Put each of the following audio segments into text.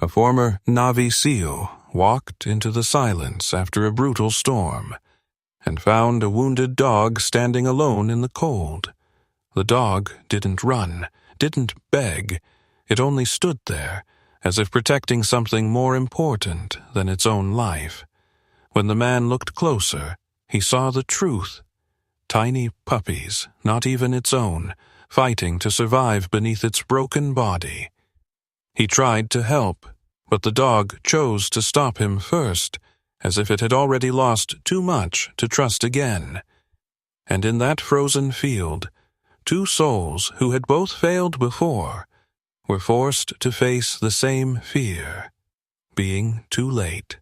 A former Navi SEAL walked into the silence after a brutal storm and found a wounded dog standing alone in the cold. The dog didn't run, didn't beg. It only stood there, as if protecting something more important than its own life. When the man looked closer, he saw the truth. Tiny puppies, not even its own, fighting to survive beneath its broken body. He tried to help, but the dog chose to stop him first, as if it had already lost too much to trust again. And in that frozen field, two souls who had both failed before were forced to face the same fear, being too late.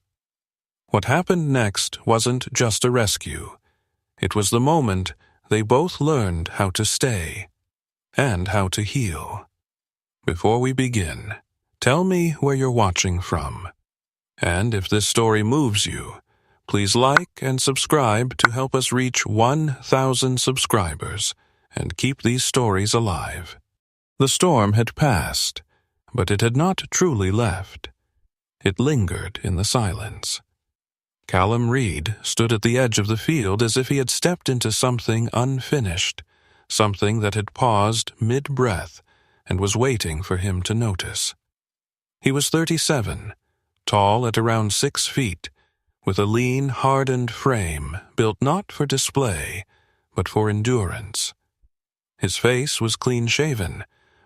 What happened next wasn't just a rescue. It was the moment they both learned how to stay and how to heal. Before we begin, tell me where you're watching from. And if this story moves you, please like and subscribe to help us reach 1,000 subscribers and keep these stories alive. The storm had passed, but it had not truly left. It lingered in the silence. Callum Reed stood at the edge of the field as if he had stepped into something unfinished, something that had paused mid-breath and was waiting for him to notice. He was 37, tall at around 6 feet, with a lean, hardened frame built not for display, but for endurance. His face was clean-shaven,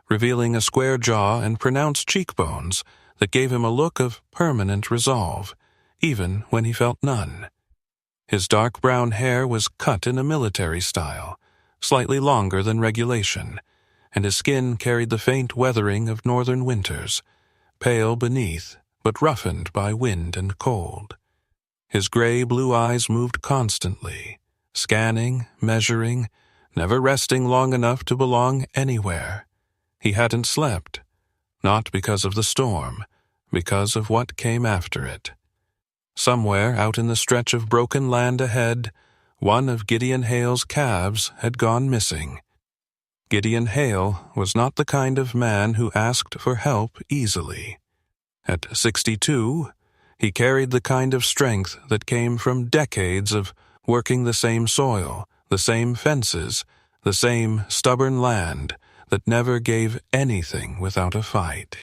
revealing a square jaw and pronounced cheekbones that gave him a look of permanent resolve, even when he felt none. His dark brown hair was cut in a military style, slightly longer than regulation, and his skin carried the faint weathering of northern winters, pale beneath, but roughened by wind and cold. His gray-blue eyes moved constantly, scanning, measuring, never resting long enough to belong anywhere. He hadn't slept, not because of the storm, because of what came after it. Somewhere out in the stretch of broken land ahead, one of Gideon Hale's calves had gone missing. Gideon Hale was not the kind of man who asked for help easily. At 62, he carried the kind of strength that came from decades of working the same soil, the same fences, the same stubborn land that never gave anything without a fight.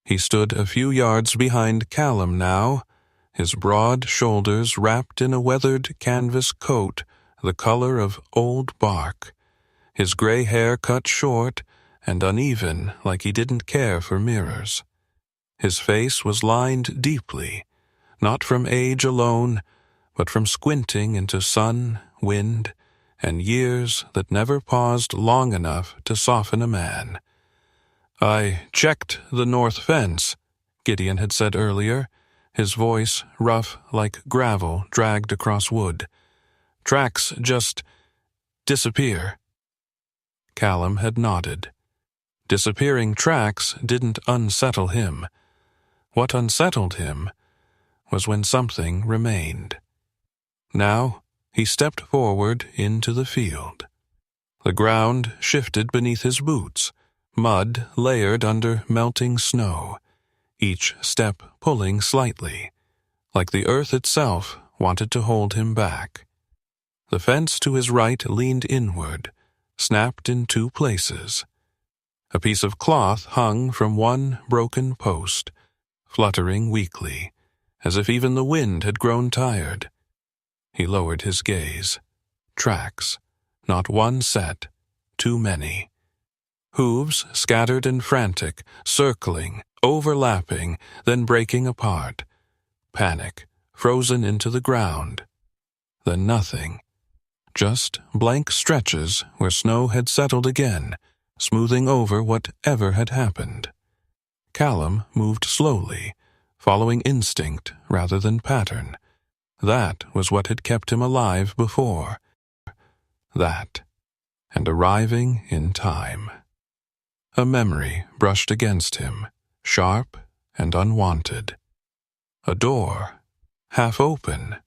He stood a few yards behind Callum now, his broad shoulders wrapped in a weathered canvas coat the color of old bark, his gray hair cut short and uneven like he didn't care for mirrors. His face was lined deeply, not from age alone, but from squinting into sun, wind, and years that never paused long enough to soften a man. "I checked the north fence," Gideon had said earlier, his voice rough like gravel dragged across wood. "Tracks just disappear." Callum had nodded. Disappearing tracks didn't unsettle him. What unsettled him was when something remained. Now he stepped forward into the field. The ground shifted beneath his boots, mud layered under melting snow, each step pulling slightly, like the earth itself wanted to hold him back. The fence to his right leaned inward, snapped in 2 places. A piece of cloth hung from one broken post, fluttering weakly, as if even the wind had grown tired. He lowered his gaze. Tracks, not one set, too many. Hooves scattered and frantic, circling, overlapping, then breaking apart. Panic, frozen into the ground. Then nothing. Just blank stretches where snow had settled again, smoothing over whatever had happened. Callum moved slowly, following instinct rather than pattern. That was what had kept him alive before. That, and arriving in time. A memory brushed against him, sharp and unwanted. A door, half open.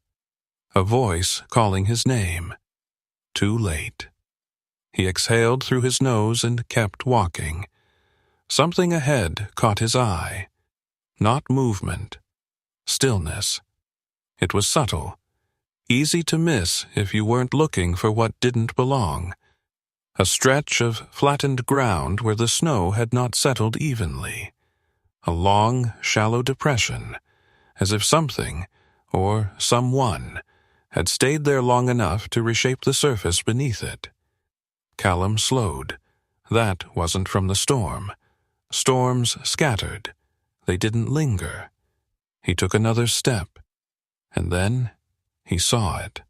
A voice calling his name. Too late. He exhaled through his nose and kept walking. Something ahead caught his eye. not movement. Stillness. It was subtle, easy to miss if you weren't looking for what didn't belong. A stretch of flattened ground where the snow had not settled evenly. A long, shallow depression, as if something, or someone, had stayed there long enough to reshape the surface beneath it. Callum slowed. That wasn't from the storm. Storms scattered. They didn't linger. He took another step, and then he saw it.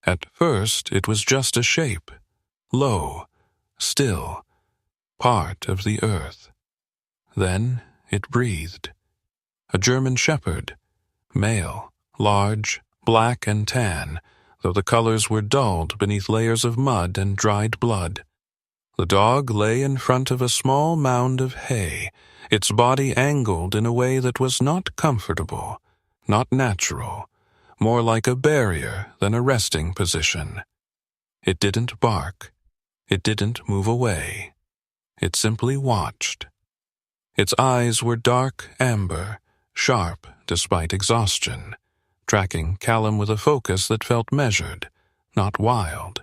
At first it was just a shape, low, still, part of the earth. Then it breathed. A German shepherd, male, large, black and tan, though the colors were dulled beneath layers of mud and dried blood. The dog lay in front of a small mound of hay, its body angled in a way that was not comfortable, not natural, more like a barrier than a resting position. It didn't bark. It didn't move away. It simply watched. Its eyes were dark amber, sharp despite exhaustion, tracking Callum with a focus that felt measured, not wild.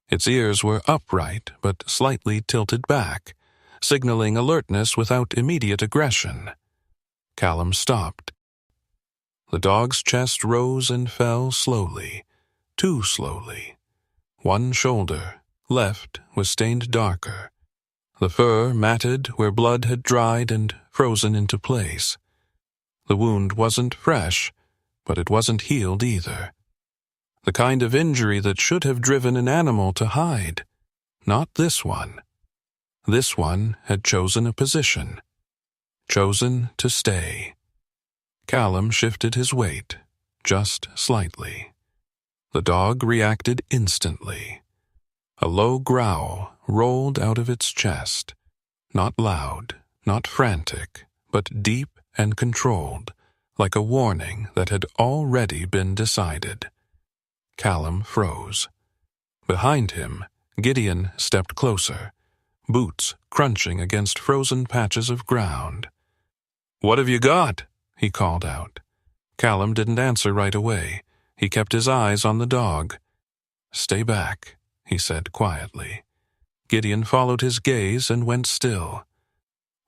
Its ears were upright but slightly tilted back, signaling alertness without immediate aggression. Callum stopped. The dog's chest rose and fell slowly, too slowly. One shoulder, left, was stained darker. The fur matted where blood had dried and frozen into place. The wound wasn't fresh, but it wasn't healed either. The kind of injury that should have driven an animal to hide. Not this one. This one had chosen a position. Chosen to stay. Callum shifted his weight, just slightly. The dog reacted instantly. A low growl rolled out of its chest. Not loud, not frantic, but deep and controlled, like a warning that had already been decided. Callum froze. Behind him, Gideon stepped closer, boots crunching against frozen patches of ground. "What have you got?" he called out. Callum didn't answer right away. He kept his eyes on the dog. "Stay back," he said quietly. Gideon followed his gaze and went still.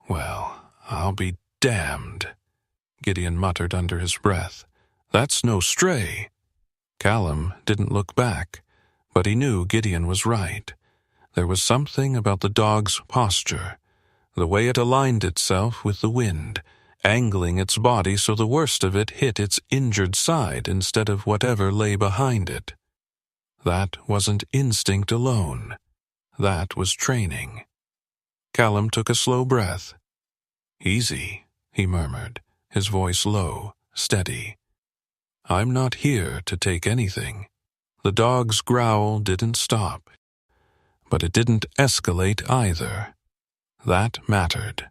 "Well, I'll be damned," Gideon muttered under his breath. "That's no stray." Callum didn't look back, but he knew Gideon was right. There was something about the dog's posture, the way it aligned itself with the wind, angling its body so the worst of it hit its injured side instead of whatever lay behind it. That wasn't instinct alone. That was training. Callum took a slow breath. "Easy," he murmured, his voice low, steady. "I'm not here to take anything." The dog's growl didn't stop, but it didn't escalate either. That mattered.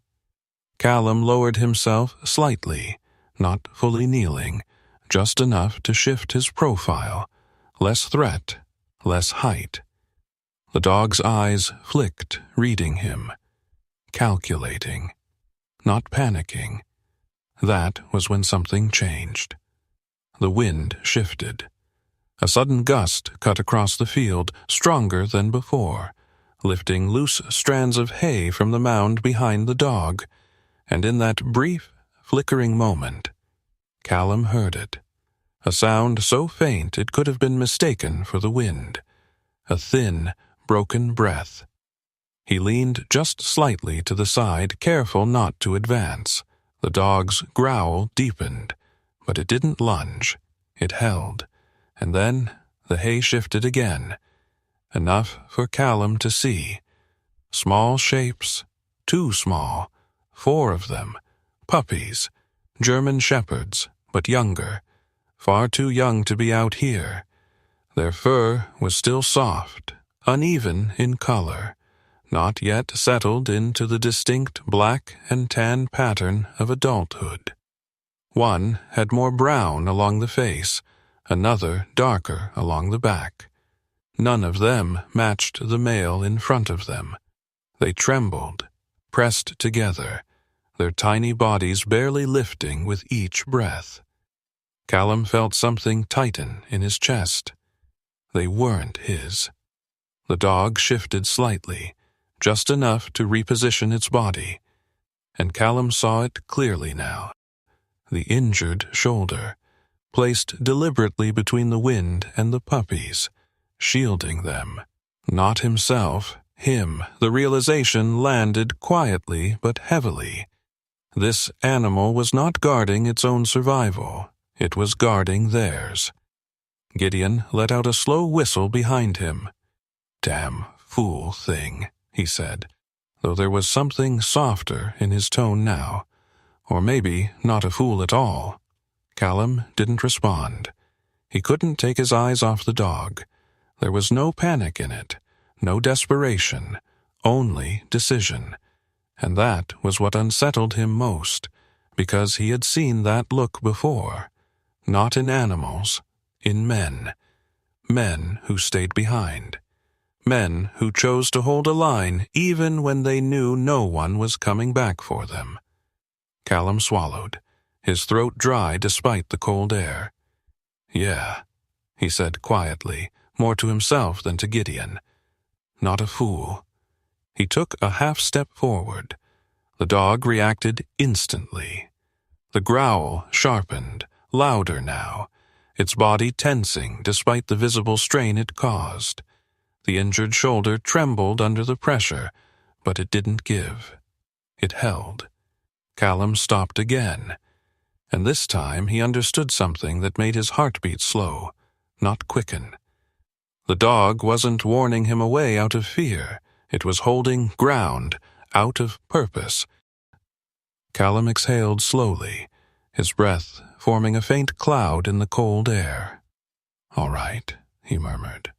Callum lowered himself slightly, not fully kneeling, just enough to shift his profile. Less threat, less height. The dog's eyes flicked, reading him. Calculating. Not panicking. That was when something changed. The wind shifted. A sudden gust cut across the field, stronger than before, lifting loose strands of hay from the mound behind the dog, and in that brief, flickering moment, Callum heard it. A sound so faint it could have been mistaken for the wind. A thin, broken breath. He leaned just slightly to the side, careful not to advance. The dog's growl deepened, but it didn't lunge. It held. And then the hay shifted again. Enough for Callum to see. Small shapes, too small, 4 of them, puppies, German shepherds, but younger, far too young to be out here. Their fur was still soft, uneven in color, not yet settled into the distinct black and tan pattern of adulthood. One had more brown along the face, another darker along the back. None of them matched the male in front of them. They trembled, pressed together, their tiny bodies barely lifting with each breath. Callum felt something tighten in his chest. They weren't his. The dog shifted slightly, just enough to reposition its body, and Callum saw it clearly now. The injured shoulder, placed deliberately between the wind and the puppies, shielding them. Not himself, him. The realization landed quietly but heavily. This animal was not guarding its own survival. It was guarding theirs. Gideon let out a slow whistle behind him. "Damn fool thing," he said, though there was something softer in his tone now. Or maybe not a fool at all. Callum didn't respond. He couldn't take his eyes off the dog. There was no panic in it, no desperation, only decision. And that was what unsettled him most, because he had seen that look before. Not in animals, in men. Men who stayed behind. Men who chose to hold a line even when they knew no one was coming back for them. Callum swallowed, his throat dry despite the cold air. "Yeah," he said quietly, more to himself than to Gideon. "Not a fool." He took a half-step forward. The dog reacted instantly. The growl sharpened, louder now, its body tensing despite the visible strain it caused. The injured shoulder trembled under the pressure, but it didn't give. It held. Callum stopped again, and this time he understood something that made his heartbeat slow, not quicken. The dog wasn't warning him away out of fear. It was holding ground, out of purpose. Callum exhaled slowly, his breath forming a faint cloud in the cold air. "All right," he murmured.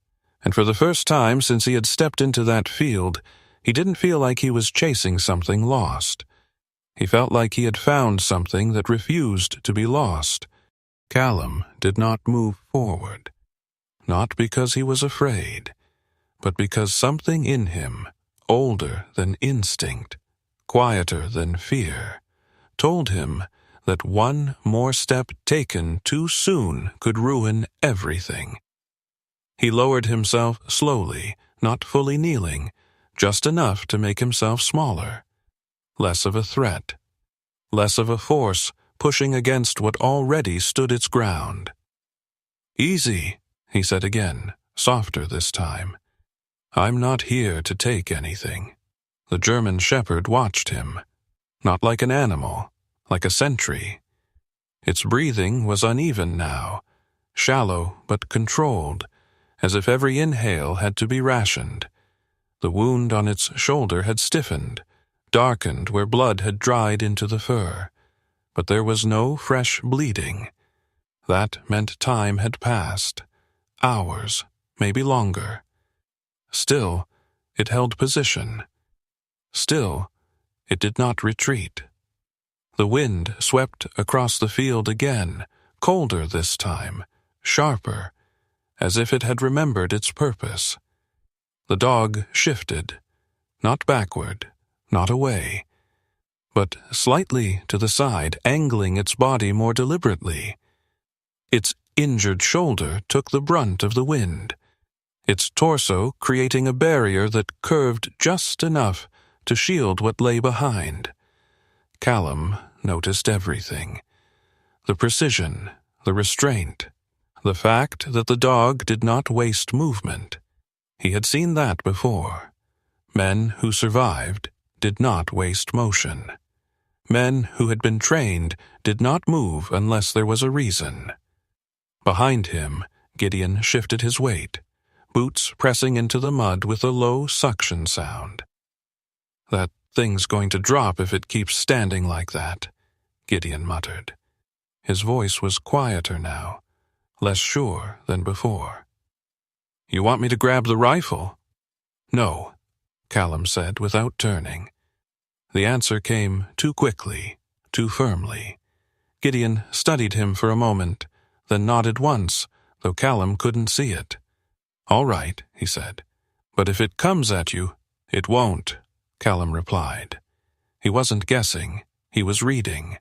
And for the first time since he had stepped into that field, he didn't feel like he was chasing something lost. He felt like he had found something that refused to be lost. Callum did not move forward. Not because he was afraid, but because something in him, older than instinct, quieter than fear, told him that one more step taken too soon could ruin everything. He lowered himself slowly, not fully kneeling, just enough to make himself smaller. Less of a threat. Less of a force pushing against what already stood its ground. "Easy," he said again, softer this time. "I'm not here to take anything." The German shepherd watched him. Not like an animal, like a sentry. Its breathing was uneven now, shallow but controlled, as if every inhale had to be rationed. The wound on its shoulder had stiffened, darkened where blood had dried into the fur, but there was no fresh bleeding. That meant time had passed. Hours, maybe longer. Still, it held position. Still, it did not retreat. The wind swept across the field again, colder this time, sharper, as if it had remembered its purpose. The dog shifted, not backward, not away, but slightly to the side, angling its body more deliberately. Its injured shoulder took the brunt of the wind, its torso creating a barrier that curved just enough to shield what lay behind. Callum noticed everything. The precision, the restraint, the fact that the dog did not waste movement. He had seen that before. Men who survived did not waste motion. Men who had been trained did not move unless there was a reason. Behind him, Gideon shifted his weight, boots pressing into the mud with a low suction sound. "That thing's going to drop if it keeps standing like that," Gideon muttered. His voice was quieter now, less sure than before. "You want me to grab the rifle?" "No," Callum said without turning. The answer came too quickly, too firmly. Gideon studied him for a moment, then nodded once, though Callum couldn't see it. "All right," he said. "But if it comes at you, it won't," Callum replied. He wasn't guessing. He was reading.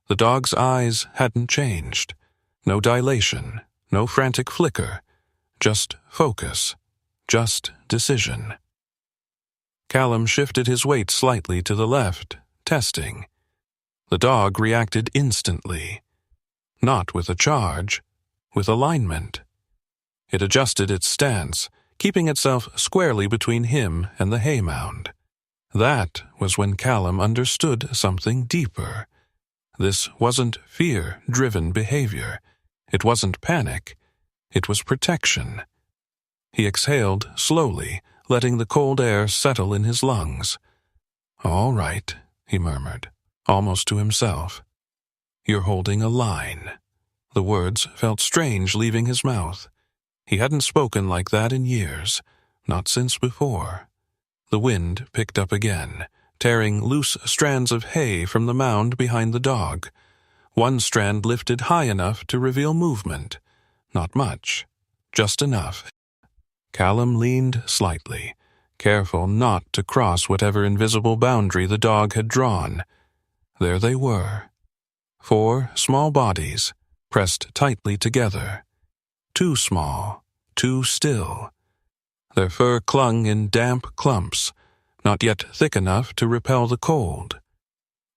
The dog's eyes hadn't changed. No dilation, no frantic flicker. Just focus. Just decision. Callum shifted his weight slightly to the left, testing. The dog reacted instantly. Not with a charge, with alignment. It adjusted its stance, keeping itself squarely between him and the hay mound. That was when Callum understood something deeper. This wasn't fear-driven behavior. It wasn't panic. It was protection. He exhaled slowly, letting the cold air settle in his lungs. "All right," he murmured, almost to himself. "You're holding a line." The words felt strange leaving his mouth. He hadn't spoken like that in years, not since before. The wind picked up again, tearing loose strands of hay from the mound behind the dog. One strand lifted high enough to reveal movement. Not much, just enough. Callum leaned slightly, careful not to cross whatever invisible boundary the dog had drawn. There they were. 4 small bodies, pressed tightly together. Too small, too still. Their fur clung in damp clumps, not yet thick enough to repel the cold.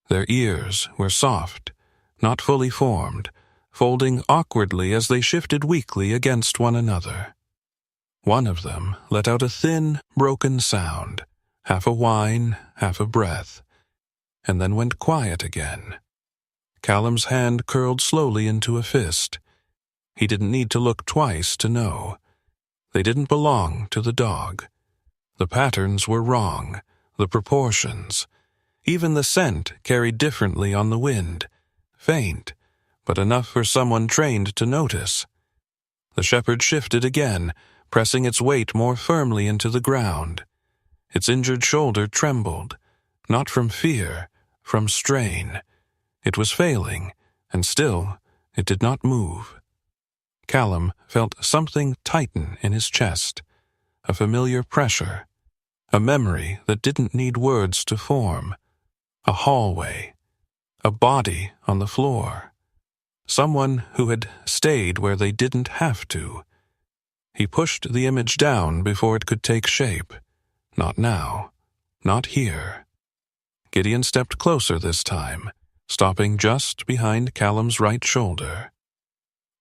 Their ears were soft, not fully formed, folding awkwardly as they shifted weakly against one another. One of them let out a thin, broken sound, half a whine, half a breath, and then went quiet again. Callum's hand curled slowly into a fist. He didn't need to look twice to know. They didn't belong to the dog. The patterns were wrong, the proportions. Even the scent carried differently on the wind. Faint, but enough for someone trained to notice. The shepherd shifted again, pressing its weight more firmly into the ground. Its injured shoulder trembled, not from fear, from strain. It was failing, and still it did not move. Callum felt something tighten in his chest, a familiar pressure, a memory that didn't need words to form, a hallway, a body on the floor, someone who had stayed where they didn't have to. He pushed the image down before it could take shape. Not now, not here. Gideon stepped closer this time, stopping just behind Callum's right shoulder.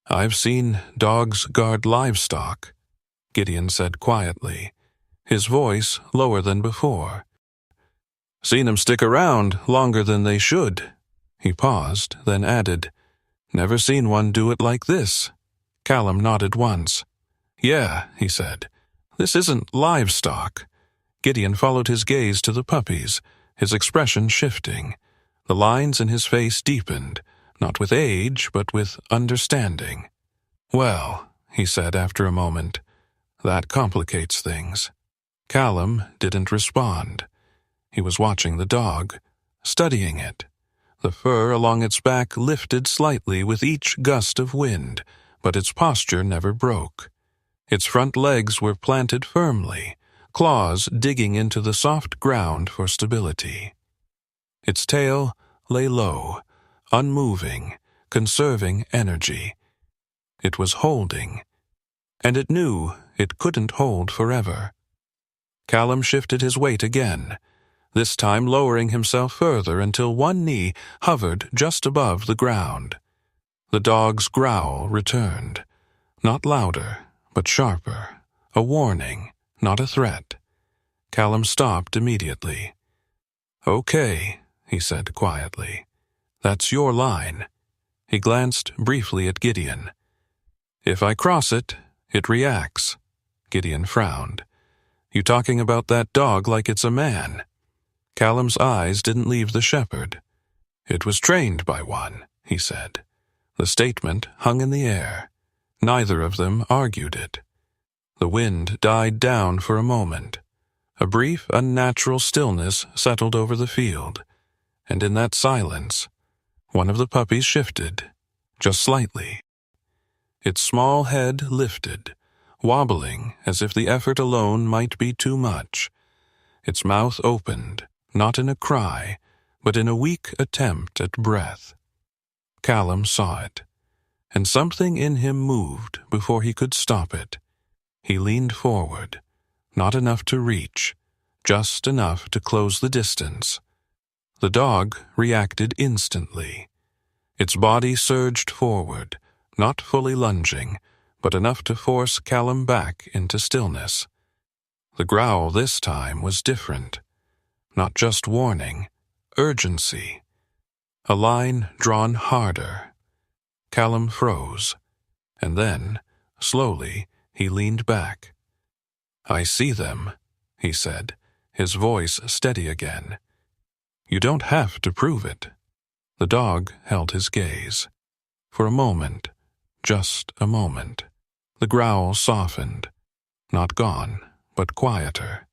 "I've seen dogs guard livestock," Gideon said quietly, his voice lower than before. "Seen 'em stick around longer than they should." He paused, then added, "Never seen one do it like this." Callum nodded once. "Yeah," he said, "this isn't livestock." Gideon followed his gaze to the puppies, his expression shifting. The lines in his face deepened, not with age, but with understanding. "Well," he said after a moment, "that complicates things." Callum didn't respond. He was watching the dog, studying it. The fur along its back lifted slightly with each gust of wind, but its posture never broke. Its front legs were planted firmly, claws digging into the soft ground for stability. Its tail lay low, unmoving, conserving energy. It was holding, and it knew it couldn't hold forever. Callum shifted his weight again, this time lowering himself further until one knee hovered just above the ground. The dog's growl returned, not louder, but sharper, a warning, not a threat. Callum stopped immediately. "Okay," he said quietly. "That's your line." He glanced briefly at Gideon. "If I cross it, it reacts." Gideon frowned. "You talking about that dog like it's a man?" Callum's eyes didn't leave the shepherd. "It was trained by one," he said. The statement hung in the air. Neither of them argued it. The wind died down for a moment. A brief, unnatural stillness settled over the field, and in that silence, one of the puppies shifted, just slightly. Its small head lifted, wobbling as if the effort alone might be too much. Its mouth opened, not in a cry, but in a weak attempt at breath. Callum saw it, and something in him moved before he could stop it. He leaned forward, not enough to reach, just enough to close the distance. The dog reacted instantly. Its body surged forward, not fully lunging, but enough to force Callum back into stillness. The growl this time was different. Not just warning, urgency. A line drawn harder. Callum froze, and then, slowly, he leaned back. "I see them," he said, his voice steady again. "You don't have to prove it." The dog held his gaze. For a moment, just a moment, the growl softened. Not gone, but quieter.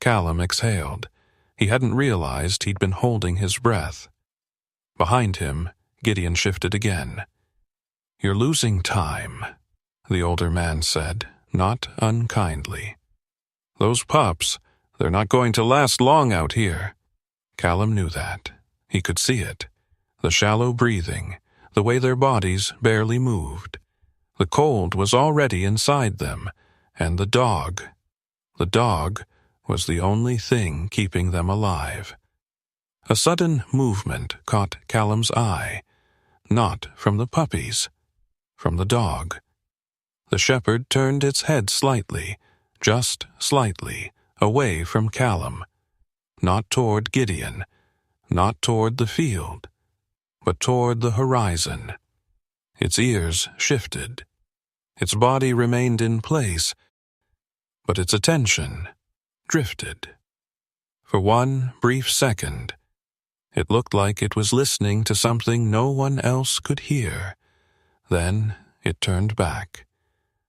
Callum exhaled. He hadn't realized he'd been holding his breath. Behind him, Gideon shifted again. "You're losing time," the older man said, not unkindly. "Those pups, they're not going to last long out here." Callum knew that. He could see it. The shallow breathing, the way their bodies barely moved. The cold was already inside them, and the dog was the only thing keeping them alive. A sudden movement caught Callum's eye, not from the puppies, from the dog. The shepherd turned its head slightly, just slightly, away from Callum. Not toward Gideon, not toward the field, but toward the horizon. Its ears shifted. Its body remained in place, but its attention drifted. For one brief second, it looked like it was listening to something no one else could hear. Then it turned back,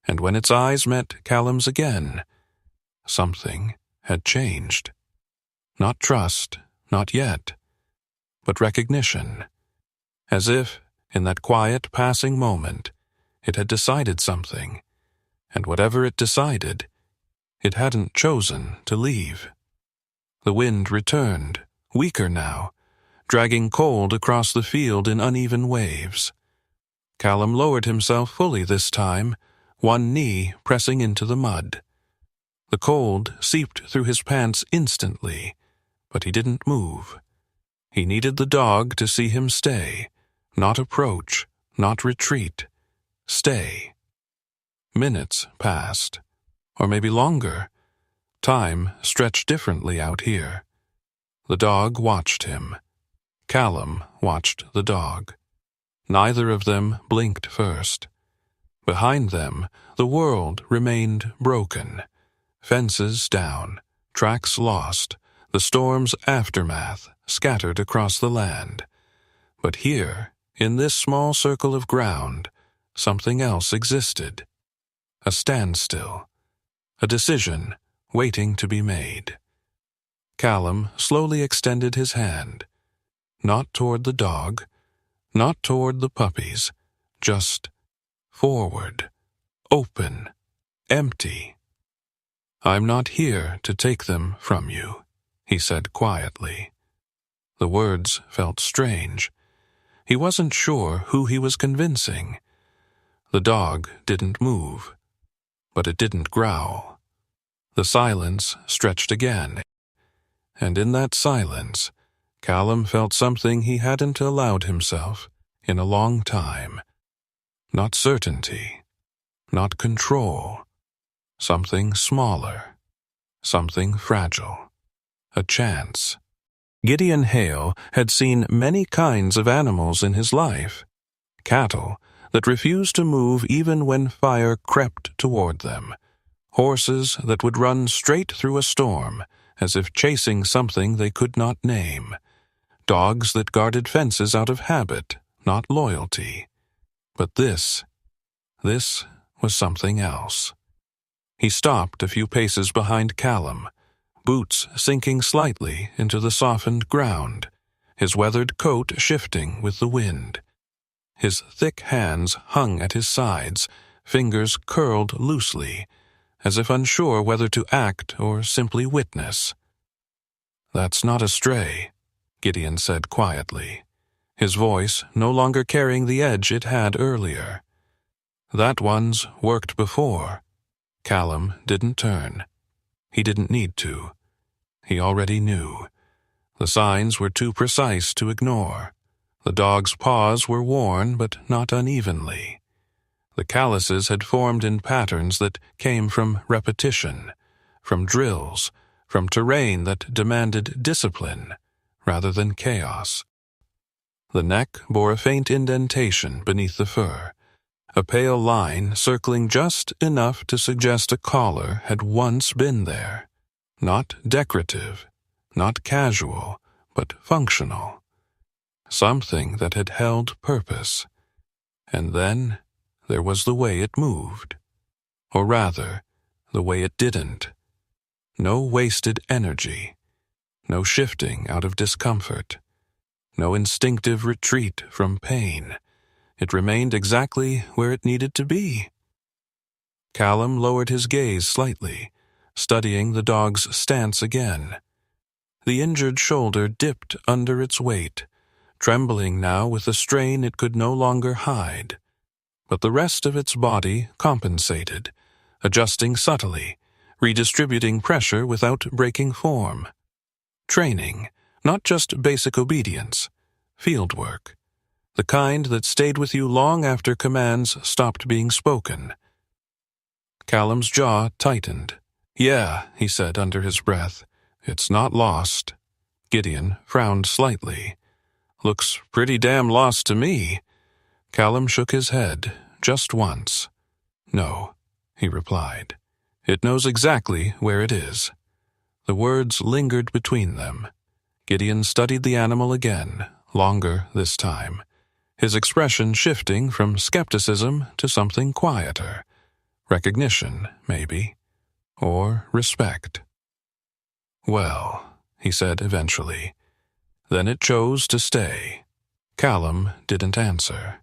and when its eyes met Callum's again, something had changed. Not trust, not yet, but recognition. As if, in that quiet passing moment, it had decided something, and whatever it decided, it hadn't chosen to leave. The wind returned, weaker now, dragging cold across the field in uneven waves. Callum lowered himself fully this time, one knee pressing into the mud. The cold seeped through his pants instantly, but he didn't move. He needed the dog to see him stay, not approach, not retreat. Stay. Minutes passed, or maybe longer. Time stretched differently out here. The dog watched him. Callum watched the dog. Neither of them blinked first. Behind them, the world remained broken. Fences down, tracks lost, the storm's aftermath scattered across the land. But here, in this small circle of ground, something else existed. A standstill. A decision waiting to be made. Callum slowly extended his hand. Not toward the dog, not toward the puppies, just forward, open, empty. "I'm not here to take them from you," he said quietly. The words felt strange. He wasn't sure who he was convincing. The dog didn't move, but it didn't growl. The silence stretched again, and in that silence, Callum felt something he hadn't allowed himself in a long time. Not certainty, not control. Something smaller, something fragile. A chance. Gideon Hale had seen many kinds of animals in his life. Cattle that refused to move even when fire crept toward them. Horses that would run straight through a storm, as if chasing something they could not name. Dogs that guarded fences out of habit, not loyalty. But this was something else. He stopped a few paces behind Callum, boots sinking slightly into the softened ground, his weathered coat shifting with the wind. His thick hands hung at his sides, fingers curled loosely, as if unsure whether to act or simply witness. "That's not a stray," Gideon said quietly, his voice no longer carrying the edge it had earlier. That one's worked before. Callum didn't turn. He didn't need to. He already knew. The signs were too precise to ignore. The dog's paws were worn, but not unevenly. The calluses had formed in patterns that came from repetition, from drills, from terrain that demanded discipline rather than chaos. The neck bore a faint indentation beneath the fur, a pale line circling just enough to suggest a collar had once been there. Not decorative, not casual, but functional. Something that had held purpose. And then there was the way it moved. Or rather, the way it didn't. No wasted energy. No shifting out of discomfort. No instinctive retreat from pain. It remained exactly where it needed to be. Callum lowered his gaze slightly, studying the dog's stance again. The injured shoulder dipped under its weight, trembling now with a strain it could no longer hide. But the rest of its body compensated, adjusting subtly, redistributing pressure without breaking form. Training, not just basic obedience, field work. The kind that stayed with you long after commands stopped being spoken. Callum's jaw tightened. "Yeah," he said under his breath. "It's not lost." Gideon frowned slightly. "Looks pretty damn lost to me." Callum shook his head, just once. "No," he replied. "It knows exactly where it is." The words lingered between them. Gideon studied the animal again, longer this time, his expression shifting from skepticism to something quieter. Recognition, maybe, or respect. "Well," he said eventually, "then it chose to stay." Callum didn't answer,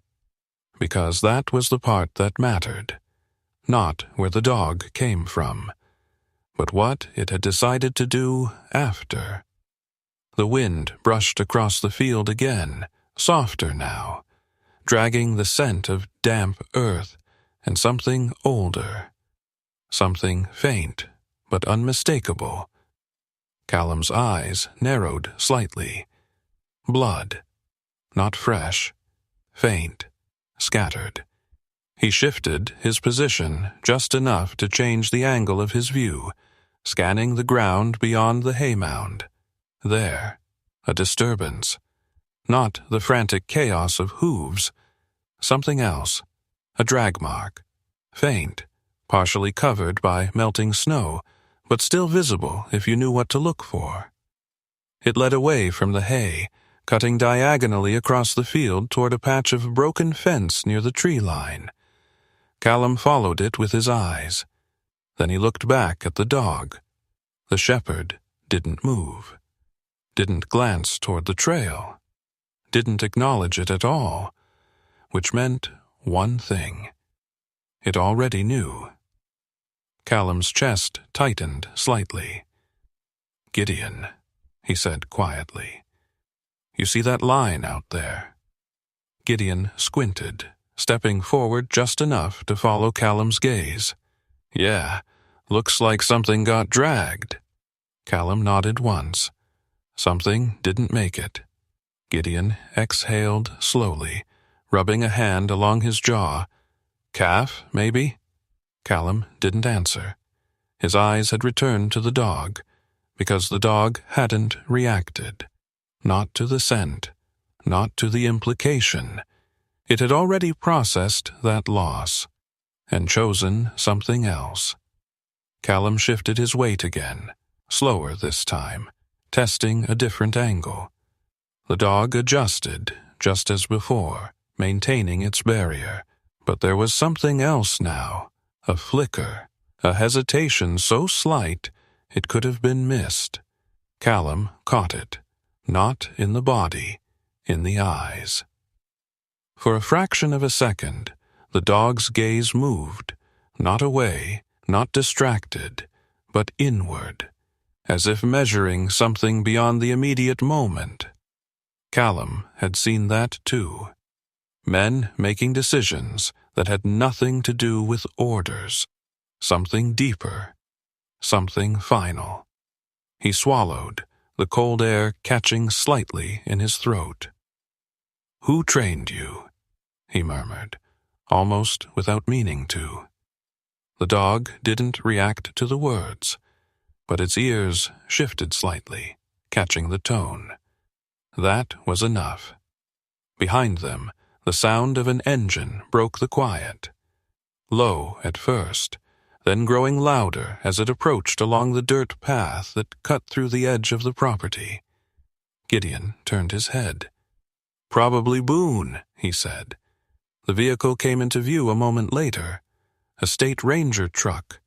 because that was the part that mattered, not where the dog came from, but what it had decided to do after. The wind brushed across the field again, softer now, dragging the scent of damp earth and something older, something faint but unmistakable. Callum's eyes narrowed slightly. Blood, not fresh, faint, scattered. He shifted his position just enough to change the angle of his view, scanning the ground beyond the haymound. There, a disturbance. Not the frantic chaos of hooves. Something else. A drag mark. Faint, partially covered by melting snow, but still visible if you knew what to look for. It led away from the hay, cutting diagonally across the field toward a patch of broken fence near the tree line. Callum followed it with his eyes. Then he looked back at the dog. The shepherd didn't move. Didn't glance toward the trail. Didn't acknowledge it at all, which meant one thing. It already knew. Callum's chest tightened slightly. "Gideon," he said quietly, "you see that line out there?" Gideon squinted, stepping forward just enough to follow Callum's gaze. "Yeah, looks like something got dragged." Callum nodded once. Something didn't make it. Gideon exhaled slowly, rubbing a hand along his jaw. "Calf, maybe?" Callum didn't answer. His eyes had returned to the dog, because the dog hadn't reacted. Not to the scent, not to the implication. It had already processed that loss, and chosen something else. Callum shifted his weight again, slower this time, testing a different angle. The dog adjusted, just as before, maintaining its barrier, but there was something else now, a flicker, a hesitation so slight it could have been missed. Callum caught it, not in the body, in the eyes. For a fraction of a second, the dog's gaze moved, not away, not distracted, but inward, as if measuring something beyond the immediate moment. Callum had seen that too. Men making decisions that had nothing to do with orders. Something deeper. Something final. He swallowed, the cold air catching slightly in his throat. "Who trained you?" he murmured, almost without meaning to. The dog didn't react to the words, but its ears shifted slightly, catching the tone. That was enough. Behind them, the sound of an engine broke the quiet. Low at first, then growing louder as it approached along the dirt path that cut through the edge of the property. Gideon turned his head. "Probably Boone," he said. The vehicle came into view a moment later. A state ranger truck,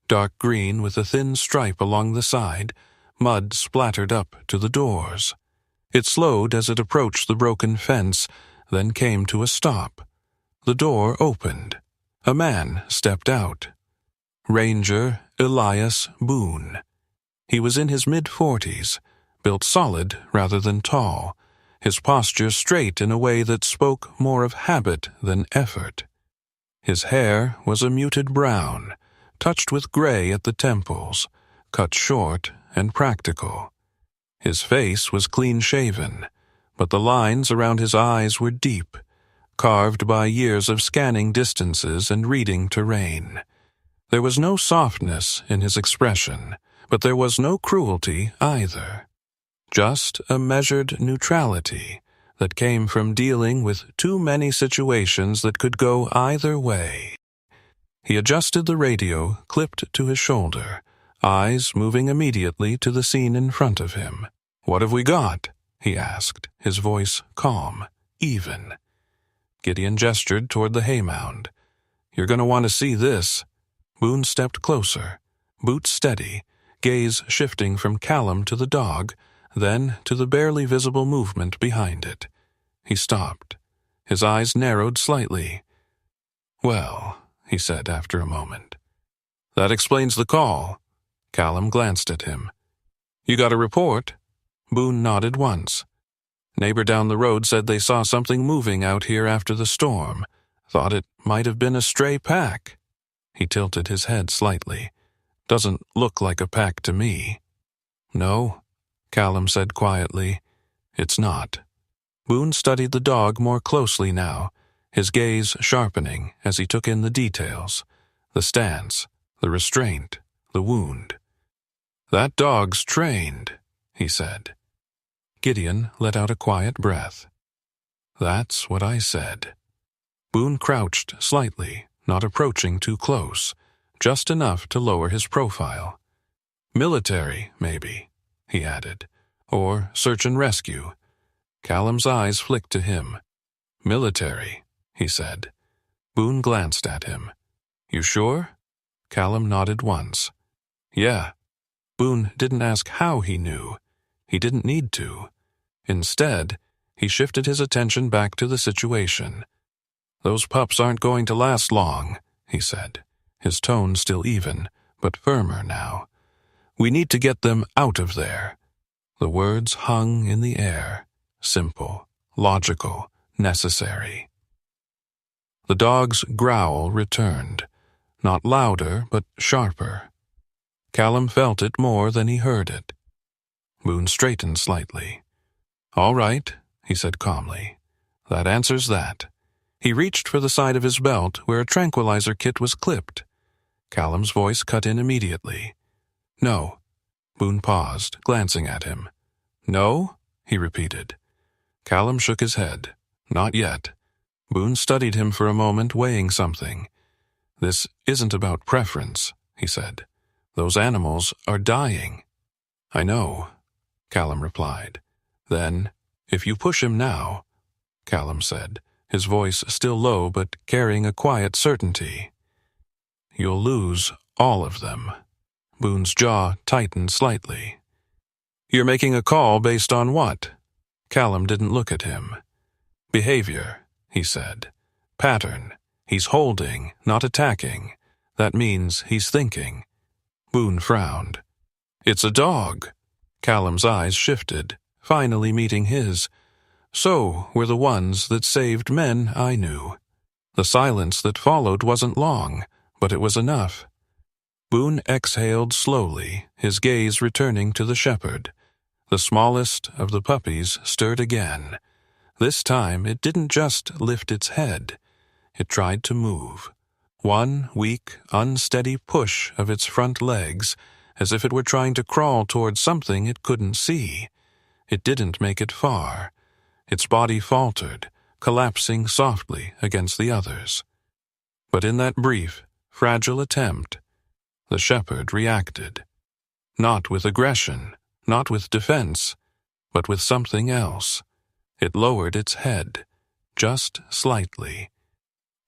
dark green with a thin stripe along the side, mud splattered up to the doors. It slowed as it approached the broken fence, then came to a stop. The door opened. A man stepped out. Ranger Elias Boone. He was in his mid-40s, built solid rather than tall, his posture straight in a way that spoke more of habit than effort. His hair was a muted brown, touched with gray at the temples, cut short and practical. His face was clean-shaven, but the lines around his eyes were deep, carved by years of scanning distances and reading terrain. There was no softness in his expression, but there was no cruelty either. Just a measured neutrality that came from dealing with too many situations that could go either way. He adjusted the radio clipped to his shoulder, eyes moving immediately to the scene in front of him. "What have we got?" he asked, his voice calm, even. Gideon gestured toward the haymound. "You're going to want to see this." Boone stepped closer, boots steady, gaze shifting from Callum to the dog, then to the barely visible movement behind it. He stopped. His eyes narrowed slightly. "Well," he said after a moment. "That explains the call." Callum glanced at him. "You got a report?" Boone nodded once. "Neighbor down the road said they saw something moving out here after the storm. Thought it might have been a stray pack." He tilted his head slightly. "Doesn't look like a pack to me." "No," Callum said quietly. "It's not." Boone studied the dog more closely now, his gaze sharpening as he took in the details. The stance, the restraint, the wound. "That dog's trained," he said. Gideon let out a quiet breath. "That's what I said." Boone crouched slightly, not approaching too close, just enough to lower his profile. "Military, maybe," he added, "or search and rescue." Callum's eyes flicked to him. "Military," he said. Boone glanced at him. "You sure?" Callum nodded once. "Yeah." Boone didn't ask how he knew. He didn't need to. Instead, he shifted his attention back to the situation. "Those pups aren't going to last long," he said, his tone still even, but firmer now. "We need to get them out of there." The words hung in the air, simple, logical, necessary. The dog's growl returned, not louder but sharper. Callum felt it more than he heard it. Boone straightened slightly. "All right," he said calmly. "That answers that." He reached for the side of his belt where a tranquilizer kit was clipped. Callum's voice cut in immediately. "No." Boone paused, glancing at him. "No?" he repeated. Callum shook his head. "Not yet." Boone studied him for a moment, weighing something. "This isn't about preference," he said. "Those animals are dying." "I know," Callum replied. "Then, if you push him now," Callum said, his voice still low but carrying a quiet certainty, "you'll lose all of them." Boone's jaw tightened slightly. "You're making a call based on what?" Callum didn't look at him. "Behavior," he said. "Pattern. He's holding, not attacking. That means he's thinking." Boone frowned. "It's a dog." Callum's eyes shifted, finally meeting his. So were the ones that saved men I knew. The silence that followed wasn't long, but it was enough. Boone exhaled slowly, his gaze returning to the shepherd. The smallest of the puppies stirred again. This time it didn't just lift its head. It tried to move. One weak, unsteady push of its front legs, as if it were trying to crawl towards something it couldn't see. It didn't make it far. Its body faltered, collapsing softly against the others. But in that brief, fragile attempt, the shepherd reacted. Not with aggression, not with defense, but with something else. It lowered its head, just slightly,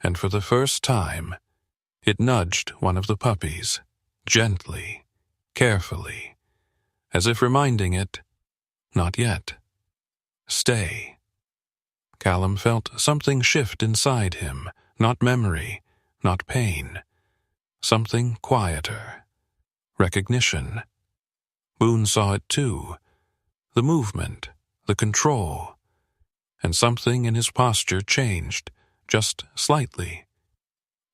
and for the first time, it nudged one of the puppies, gently, carefully, as if reminding it, not yet. Stay. Callum felt something shift inside him, not memory, not pain. Something quieter. Recognition. Boone saw it too. The movement, the control. And something in his posture changed, just slightly.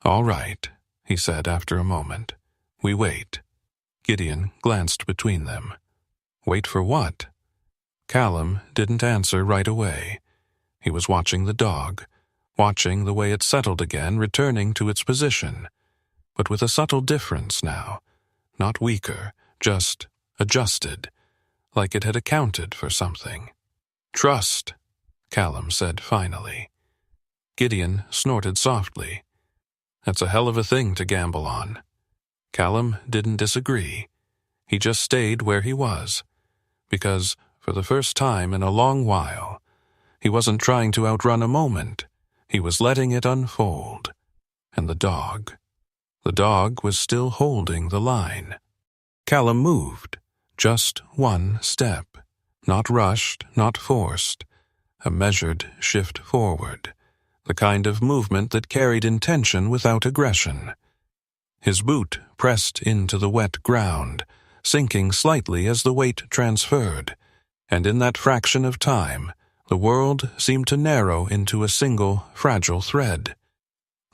"All right," he said after a moment. "We wait." Gideon glanced between them. Wait for what? Callum didn't answer right away. He was watching the dog, watching the way it settled again, returning to its position. But with a subtle difference now. Not weaker, just adjusted, like it had accounted for something. "Trust," Callum said finally. Gideon snorted softly. "That's a hell of a thing to gamble on." Callum didn't disagree. He just stayed where he was, because, for the first time in a long while, he wasn't trying to outrun a moment. He was letting it unfold. And the dog was still holding the line. Callum moved, just one step, not rushed, not forced, a measured shift forward, the kind of movement that carried intention without aggression. His boot pressed into the wet ground, sinking slightly as the weight transferred, and in that fraction of time, the world seemed to narrow into a single, fragile thread.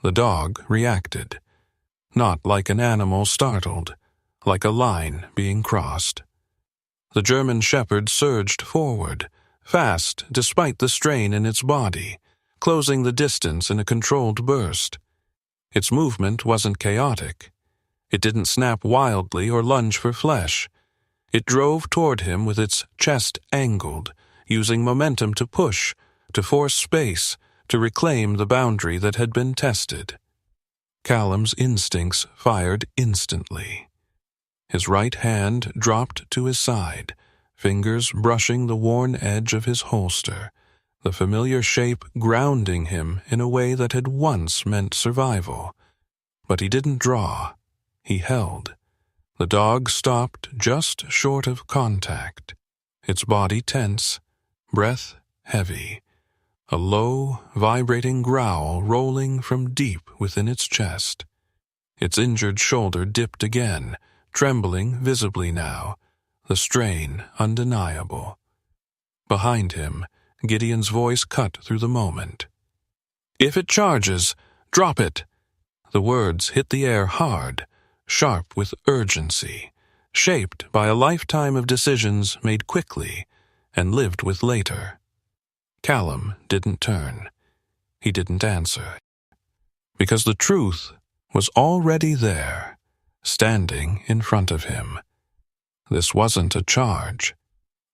The dog reacted, not like an animal startled, like a line being crossed. The German shepherd surged forward, fast despite the strain in its body, closing the distance in a controlled burst. Its movement wasn't chaotic. It didn't snap wildly or lunge for flesh. It drove toward him with its chest angled, using momentum to push, to force space, to reclaim the boundary that had been tested. Callum's instincts fired instantly. His right hand dropped to his side, fingers brushing the worn edge of his holster, the familiar shape grounding him in a way that had once meant survival. But he didn't draw. He held. The dog stopped just short of contact, its body tense, breath heavy, a low, vibrating growl rolling from deep within its chest. Its injured shoulder dipped again, trembling visibly now, the strain undeniable. Behind him, Gideon's voice cut through the moment. "If it charges, drop it!" The words hit the air hard, sharp with urgency, shaped by a lifetime of decisions made quickly and lived with later. Callum didn't turn. He didn't answer. Because the truth was already there, standing in front of him. This wasn't a charge.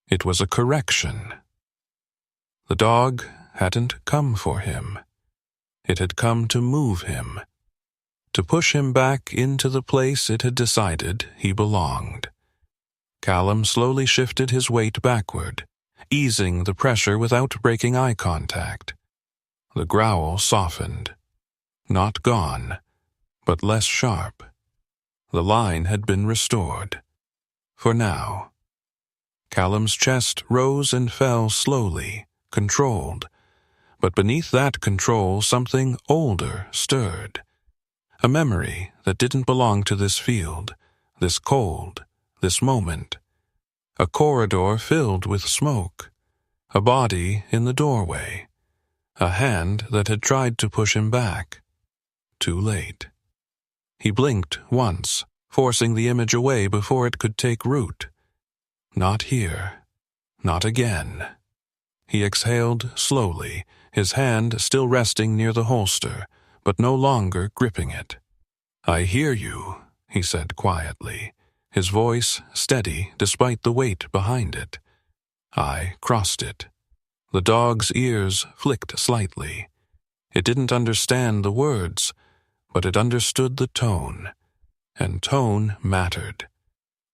It was a correction. The dog hadn't come for him. It had come to move him, to push him back into the place it had decided he belonged. Callum slowly shifted his weight backward, easing the pressure without breaking eye contact. The growl softened. Not gone, but less sharp. The line had been restored. For now. Callum's chest rose and fell slowly, controlled. But beneath that control, something older stirred. A memory that didn't belong to this field, this cold, this moment. A corridor filled with smoke. A body in the doorway. A hand that had tried to push him back. Too late. He blinked once, forcing the image away before it could take root. Not here. Not again. He exhaled slowly, his hand still resting near the holster, but no longer gripping it. "I hear you," he said quietly, his voice steady despite the weight behind it. I crossed it. The dog's ears flicked slightly. It didn't understand the words, but it understood the tone, and tone mattered.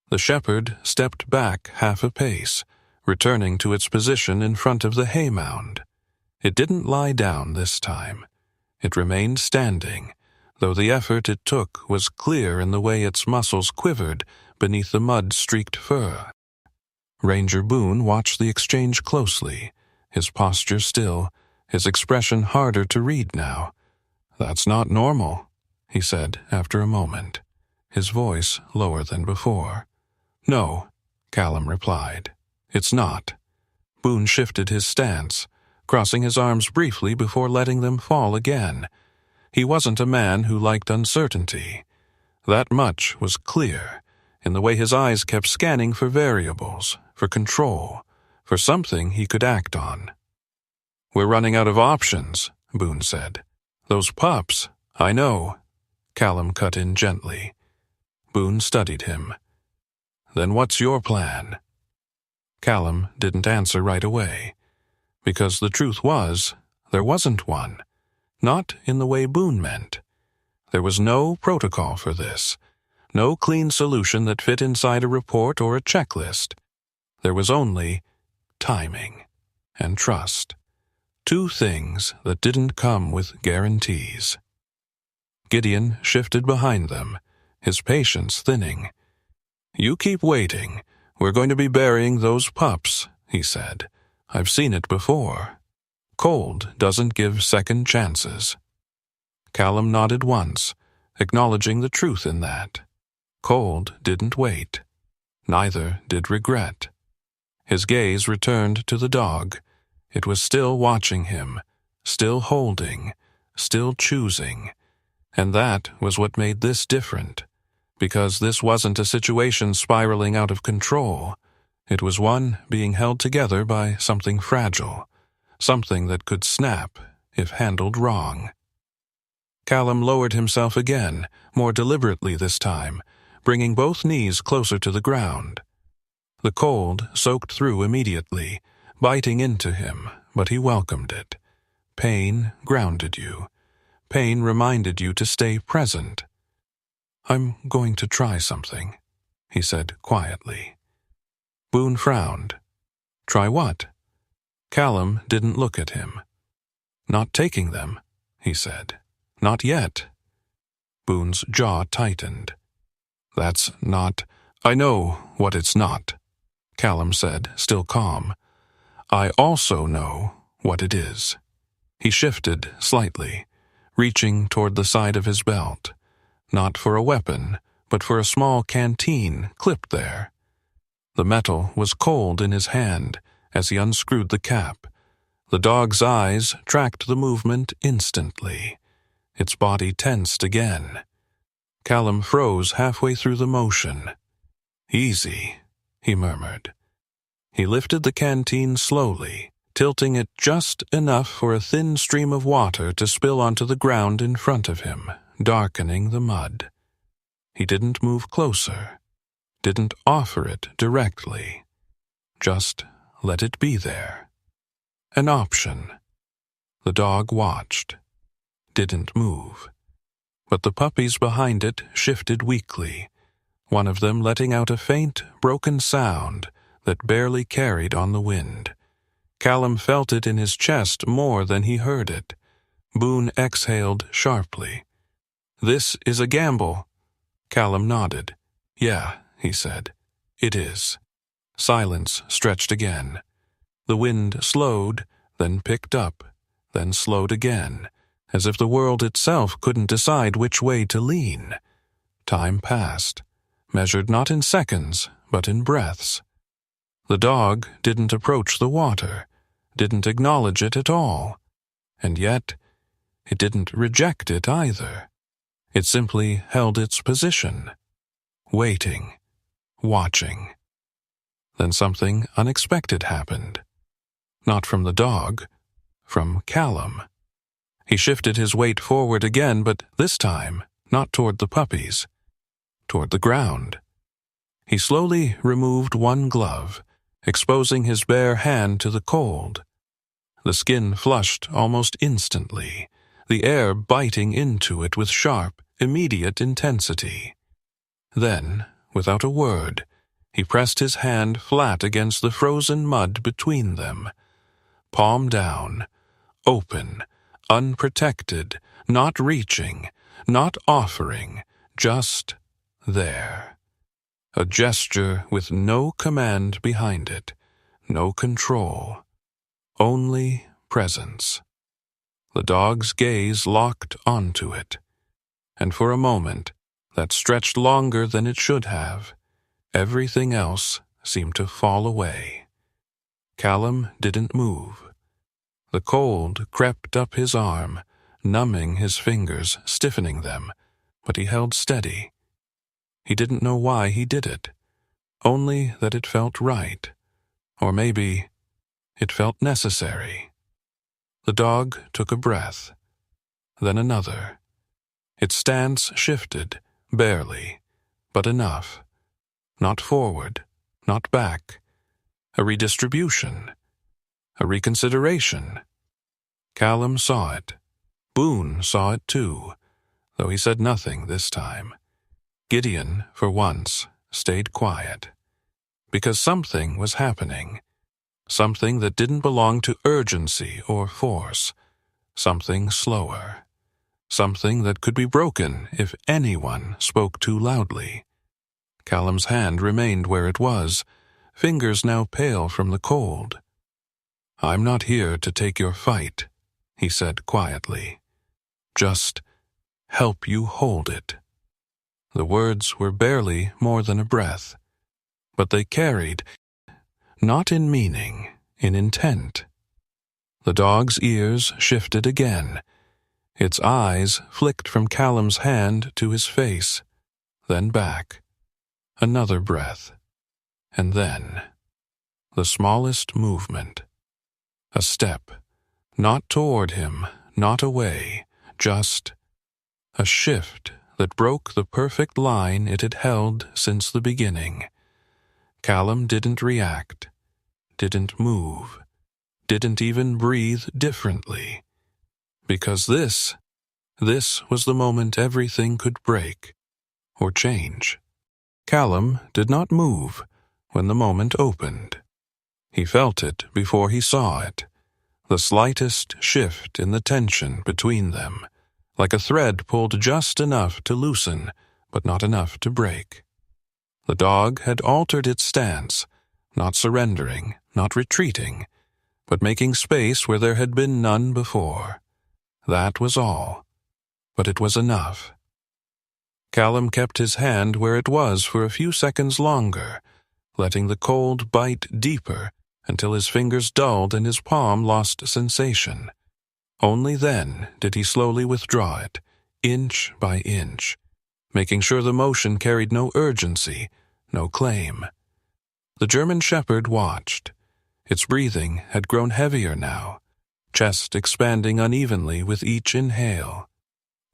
The shepherd stepped back half a pace, returning to its position in front of the hay mound. It didn't lie down this time. It remained standing, though the effort it took was clear in the way its muscles quivered beneath the mud-streaked fur. Ranger Boone watched the exchange closely, his posture still, his expression harder to read now. "That's not normal," he said after a moment, his voice lower than before. "No," Callum replied. "It's not." Boone shifted his stance, crossing his arms briefly before letting them fall again. He wasn't a man who liked uncertainty. That much was clear, in the way his eyes kept scanning for variables, for control, for something he could act on. "We're running out of options," Boone said. "Those pups." "I know," Callum cut in gently. Boone studied him. "Then what's your plan?" Callum didn't answer right away, because the truth was, there wasn't one. Not in the way Boone meant. There was no protocol for this, no clean solution that fit inside a report or a checklist. There was only timing and trust. Two things that didn't come with guarantees. Gideon shifted behind them, his patience thinning. "You keep waiting. We're going to be burying those pups," he said. "I've seen it before. Cold doesn't give second chances." Callum nodded once, acknowledging the truth in that. Cold didn't wait. Neither did regret. His gaze returned to the dog. It was still watching him, still holding, still choosing. And that was what made this different, because this wasn't a situation spiraling out of control. It was one being held together by something fragile, something that could snap if handled wrong. Callum lowered himself again, more deliberately this time, bringing both knees closer to the ground. The cold soaked through immediately, biting into him, but he welcomed it. Pain grounded you. Pain reminded you to stay present. "I'm going to try something," he said quietly. Boone frowned. "Try what?" Callum didn't look at him. "Not taking them," he said. "Not yet." Boone's jaw tightened. "That's not—" "I know what it's not," Callum said, still calm. "I also know what it is." He shifted slightly, reaching toward the side of his belt, not for a weapon, but for a small canteen clipped there. The metal was cold in his hand as he unscrewed the cap. The dog's eyes tracked the movement instantly. Its body tensed again. Callum froze halfway through the motion. "Easy," he murmured. He lifted the canteen slowly, tilting it just enough for a thin stream of water to spill onto the ground in front of him, darkening the mud. He didn't move closer, didn't offer it directly. Just let it be there. An option. The dog watched, didn't move. But the puppies behind it shifted weakly, one of them letting out a faint, broken sound that barely carried on the wind. Callum felt it in his chest more than he heard it. Boone exhaled sharply. "This is a gamble." Callum nodded. "Yeah," he said. "It is." Silence stretched again. The wind slowed, then picked up, then slowed again, as if the world itself couldn't decide which way to lean. Time passed, measured not in seconds, but in breaths. The dog didn't approach the water, didn't acknowledge it at all, and yet it didn't reject it either. It simply held its position, waiting, watching. Then something unexpected happened. Not from the dog, from Callum. He shifted his weight forward again, but this time not toward the puppies, toward the ground. He slowly removed one glove, exposing his bare hand to the cold. The skin flushed almost instantly, the air biting into it with sharp, immediate intensity. Then, without a word, he pressed his hand flat against the frozen mud between them. Palm down, open, unprotected, not reaching, not offering, just there. A gesture with no command behind it, no control, only presence. The dog's gaze locked onto it, and for a moment that stretched longer than it should have, everything else seemed to fall away. Callum didn't move. The cold crept up his arm, numbing his fingers, stiffening them, but he held steady. He didn't know why he did it, only that it felt right, or maybe it felt necessary. The dog took a breath, then another. Its stance shifted, barely, but enough. Not forward, not back. A redistribution, a reconsideration. Callum saw it. Boone saw it too, though he said nothing this time. Gideon, for once, stayed quiet, because something was happening, something that didn't belong to urgency or force, something slower, something that could be broken if anyone spoke too loudly. Callum's hand remained where it was, fingers now pale from the cold. "I'm not here to take your fight," he said quietly. "Just help you hold it." The words were barely more than a breath, but they carried, not in meaning, in intent. The dog's ears shifted again. Its eyes flicked from Callum's hand to his face, then back. Another breath, and then the smallest movement. A step, not toward him, not away, just a shift that broke the perfect line it had held since the beginning. Callum didn't react, didn't move, didn't even breathe differently, because this was the moment everything could break or change. Callum did not move when the moment opened. He felt it before he saw it, the slightest shift in the tension between them, like a thread pulled just enough to loosen, but not enough to break. The dog had altered its stance, not surrendering, not retreating, but making space where there had been none before. That was all, but it was enough. Callum kept his hand where it was for a few seconds longer, letting the cold bite deeper until his fingers dulled and his palm lost sensation. Only then did he slowly withdraw it, inch by inch, making sure the motion carried no urgency, no claim. The German shepherd watched. Its breathing had grown heavier now, chest expanding unevenly with each inhale.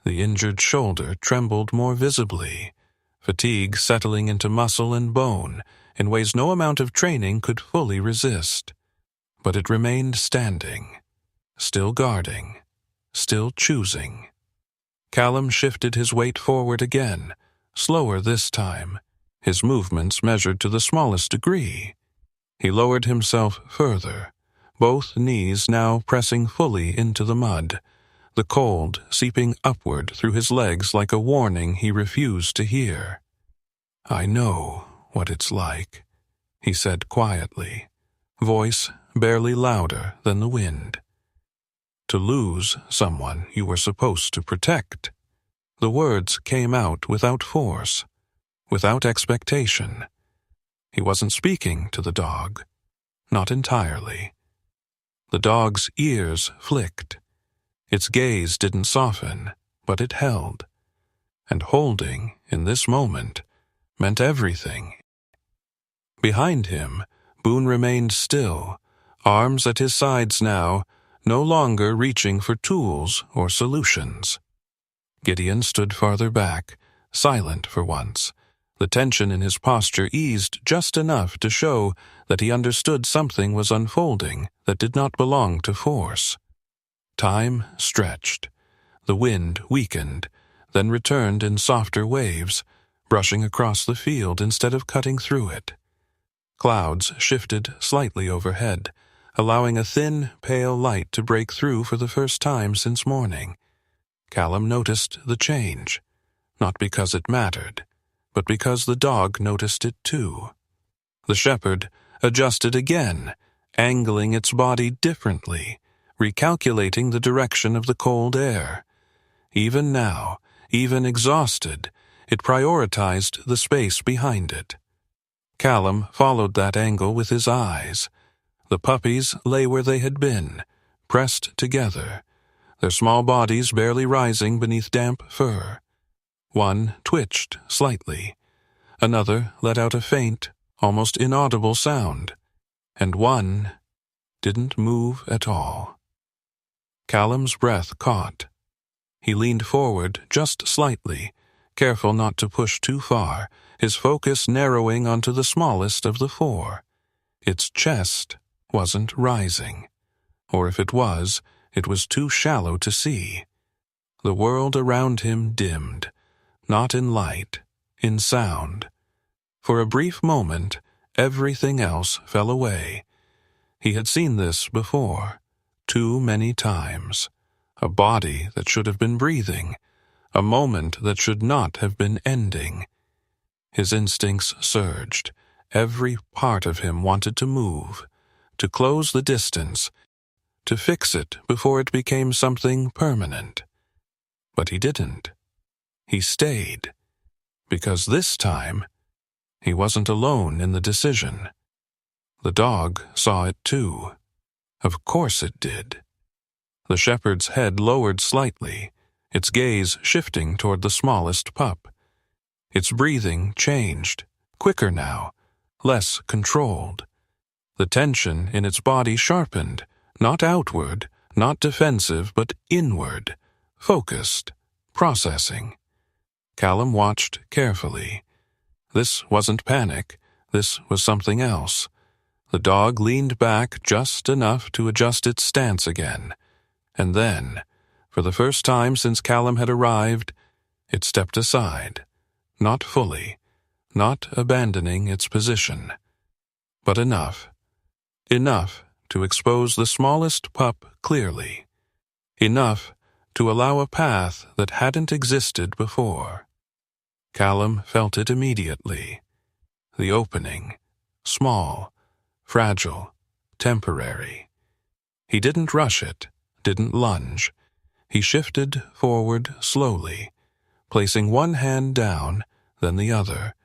The injured shoulder trembled more visibly, fatigue settling into muscle and bone in ways no amount of training could fully resist. But it remained standing, still guarding, still choosing. Callum shifted his weight forward again, slower this time, his movements measured to the smallest degree. He lowered himself further, both knees now pressing fully into the mud, the cold seeping upward through his legs like a warning he refused to hear. "I know what it's like," he said quietly, voice barely louder than the wind. "To lose someone you were supposed to protect." The words came out without force, without expectation. He wasn't speaking to the dog, not entirely. The dog's ears flicked. Its gaze didn't soften, but it held. And holding, in this moment, meant everything. Behind him, Boone remained still, arms at his sides now, no longer reaching for tools or solutions. Gideon stood farther back, silent for once. The tension in his posture eased just enough to show that he understood something was unfolding that did not belong to force. Time stretched. The wind weakened, then returned in softer waves, brushing across the field instead of cutting through it. Clouds shifted slightly overhead, allowing a thin, pale light to break through for the first time since morning. Callum noticed the change, not because it mattered, but because the dog noticed it too. The shepherd adjusted again, angling its body differently, recalculating the direction of the cold air. Even now, even exhausted, it prioritized the space behind it. Callum followed that angle with his eyes. The puppies lay where they had been, pressed together, their small bodies barely rising beneath damp fur. One twitched slightly. Another let out a faint, almost inaudible sound. And one didn't move at all. Callum's breath caught. He leaned forward just slightly, careful not to push too far, his focus narrowing onto the smallest of the four. Its chest wasn't rising. Or if it was too shallow to see. The world around him dimmed, not in light, in sound. For a brief moment, everything else fell away. He had seen this before, too many times. A body that should have been breathing, a moment that should not have been ending. His instincts surged. Every part of him wanted to move, to close the distance, to fix it before it became something permanent. But he didn't. He stayed. Because this time, he wasn't alone in the decision. The dog saw it too. Of course it did. The shepherd's head lowered slightly, its gaze shifting toward the smallest pup. Its breathing changed, quicker now, less controlled. The tension in its body sharpened, not outward, not defensive, but inward, focused, processing. Callum watched carefully. This wasn't panic, this was something else. The dog leaned back just enough to adjust its stance again. And then, for the first time since Callum had arrived, it stepped aside. Not fully, not abandoning its position. But enough. Enough to expose the smallest pup clearly. Enough to allow a path that hadn't existed before. Callum felt it immediately. The opening, small, fragile, temporary. He didn't rush it, didn't lunge. He shifted forward slowly, placing one hand down, then the other,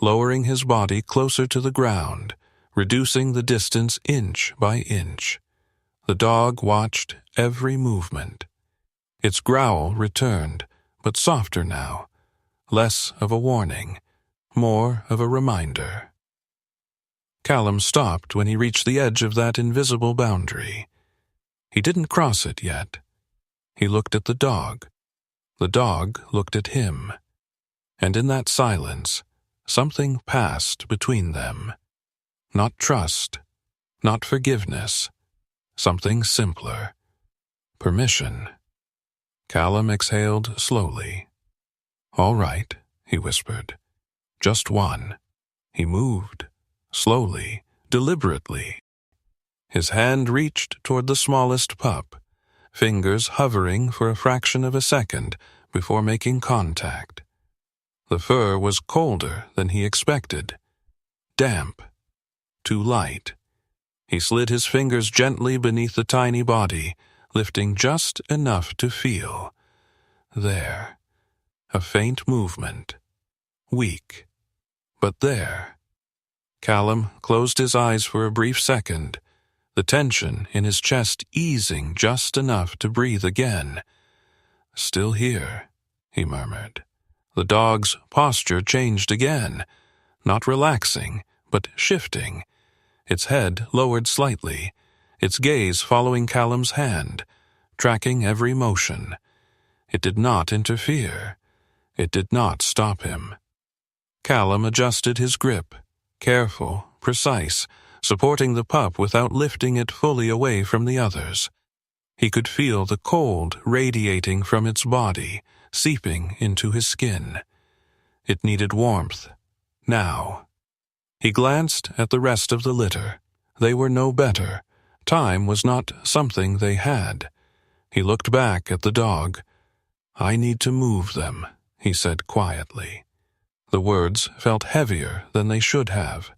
lowering his body closer to the ground, reducing the distance inch by inch. The dog watched every movement. Its growl returned, but softer now, less of a warning, more of a reminder. Callum stopped when he reached the edge of that invisible boundary. He didn't cross it yet. He looked at the dog. The dog looked at him. And in that silence, something passed between them. Not trust, not forgiveness, something simpler. Permission. Callum exhaled slowly. "All right," he whispered. "Just one." He moved, slowly, deliberately. His hand reached toward the smallest pup, fingers hovering for a fraction of a second before making contact. The fur was colder than he expected. Damp. Too light. He slid his fingers gently beneath the tiny body, lifting just enough to feel. There. A faint movement. Weak. But there. Callum closed his eyes for a brief second, the tension in his chest easing just enough to breathe again. "Still here," he murmured. The dog's posture changed again, not relaxing, but shifting, its head lowered slightly, its gaze following Callum's hand, tracking every motion. It did not interfere. It did not stop him. Callum adjusted his grip, careful, precise, supporting the pup without lifting it fully away from the others. He could feel the cold radiating from its body, seeping into his skin. It needed warmth. Now. He glanced at the rest of the litter. They were no better. Time was not something they had. He looked back at the dog. "I need to move them," he said quietly. The words felt heavier than they should have,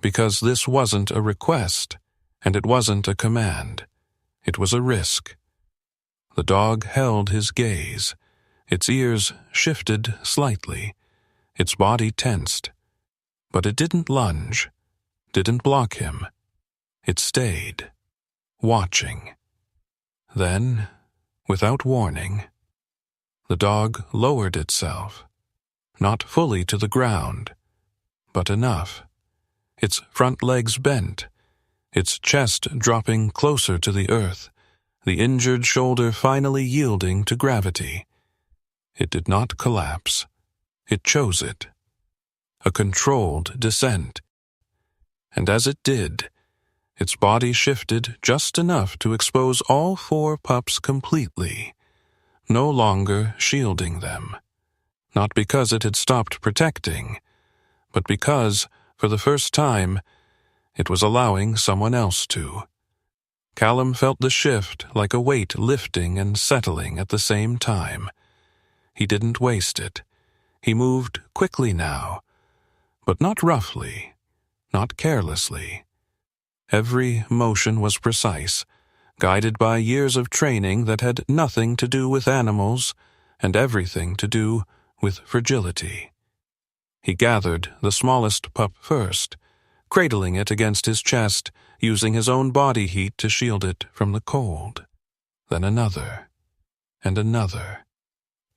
because this wasn't a request, and it wasn't a command. It was a risk. The dog held his gaze. Its ears shifted slightly. Its body tensed. But it didn't lunge, didn't block him. It stayed, watching. Then, without warning, the dog lowered itself, not fully to the ground, but enough. Its front legs bent, its chest dropping closer to the earth, the injured shoulder finally yielding to gravity. It did not collapse. It chose it. A controlled descent. And as it did, its body shifted just enough to expose all 4 pups completely, no longer shielding them. Not because it had stopped protecting, but because, for the first time, it was allowing someone else to. Callum felt the shift like a weight lifting and settling at the same time. He didn't waste it. He moved quickly now, but not roughly, not carelessly. Every motion was precise, guided by years of training that had nothing to do with animals and everything to do with fragility. He gathered the smallest pup first, cradling it against his chest, using his own body heat to shield it from the cold. Then another, and another.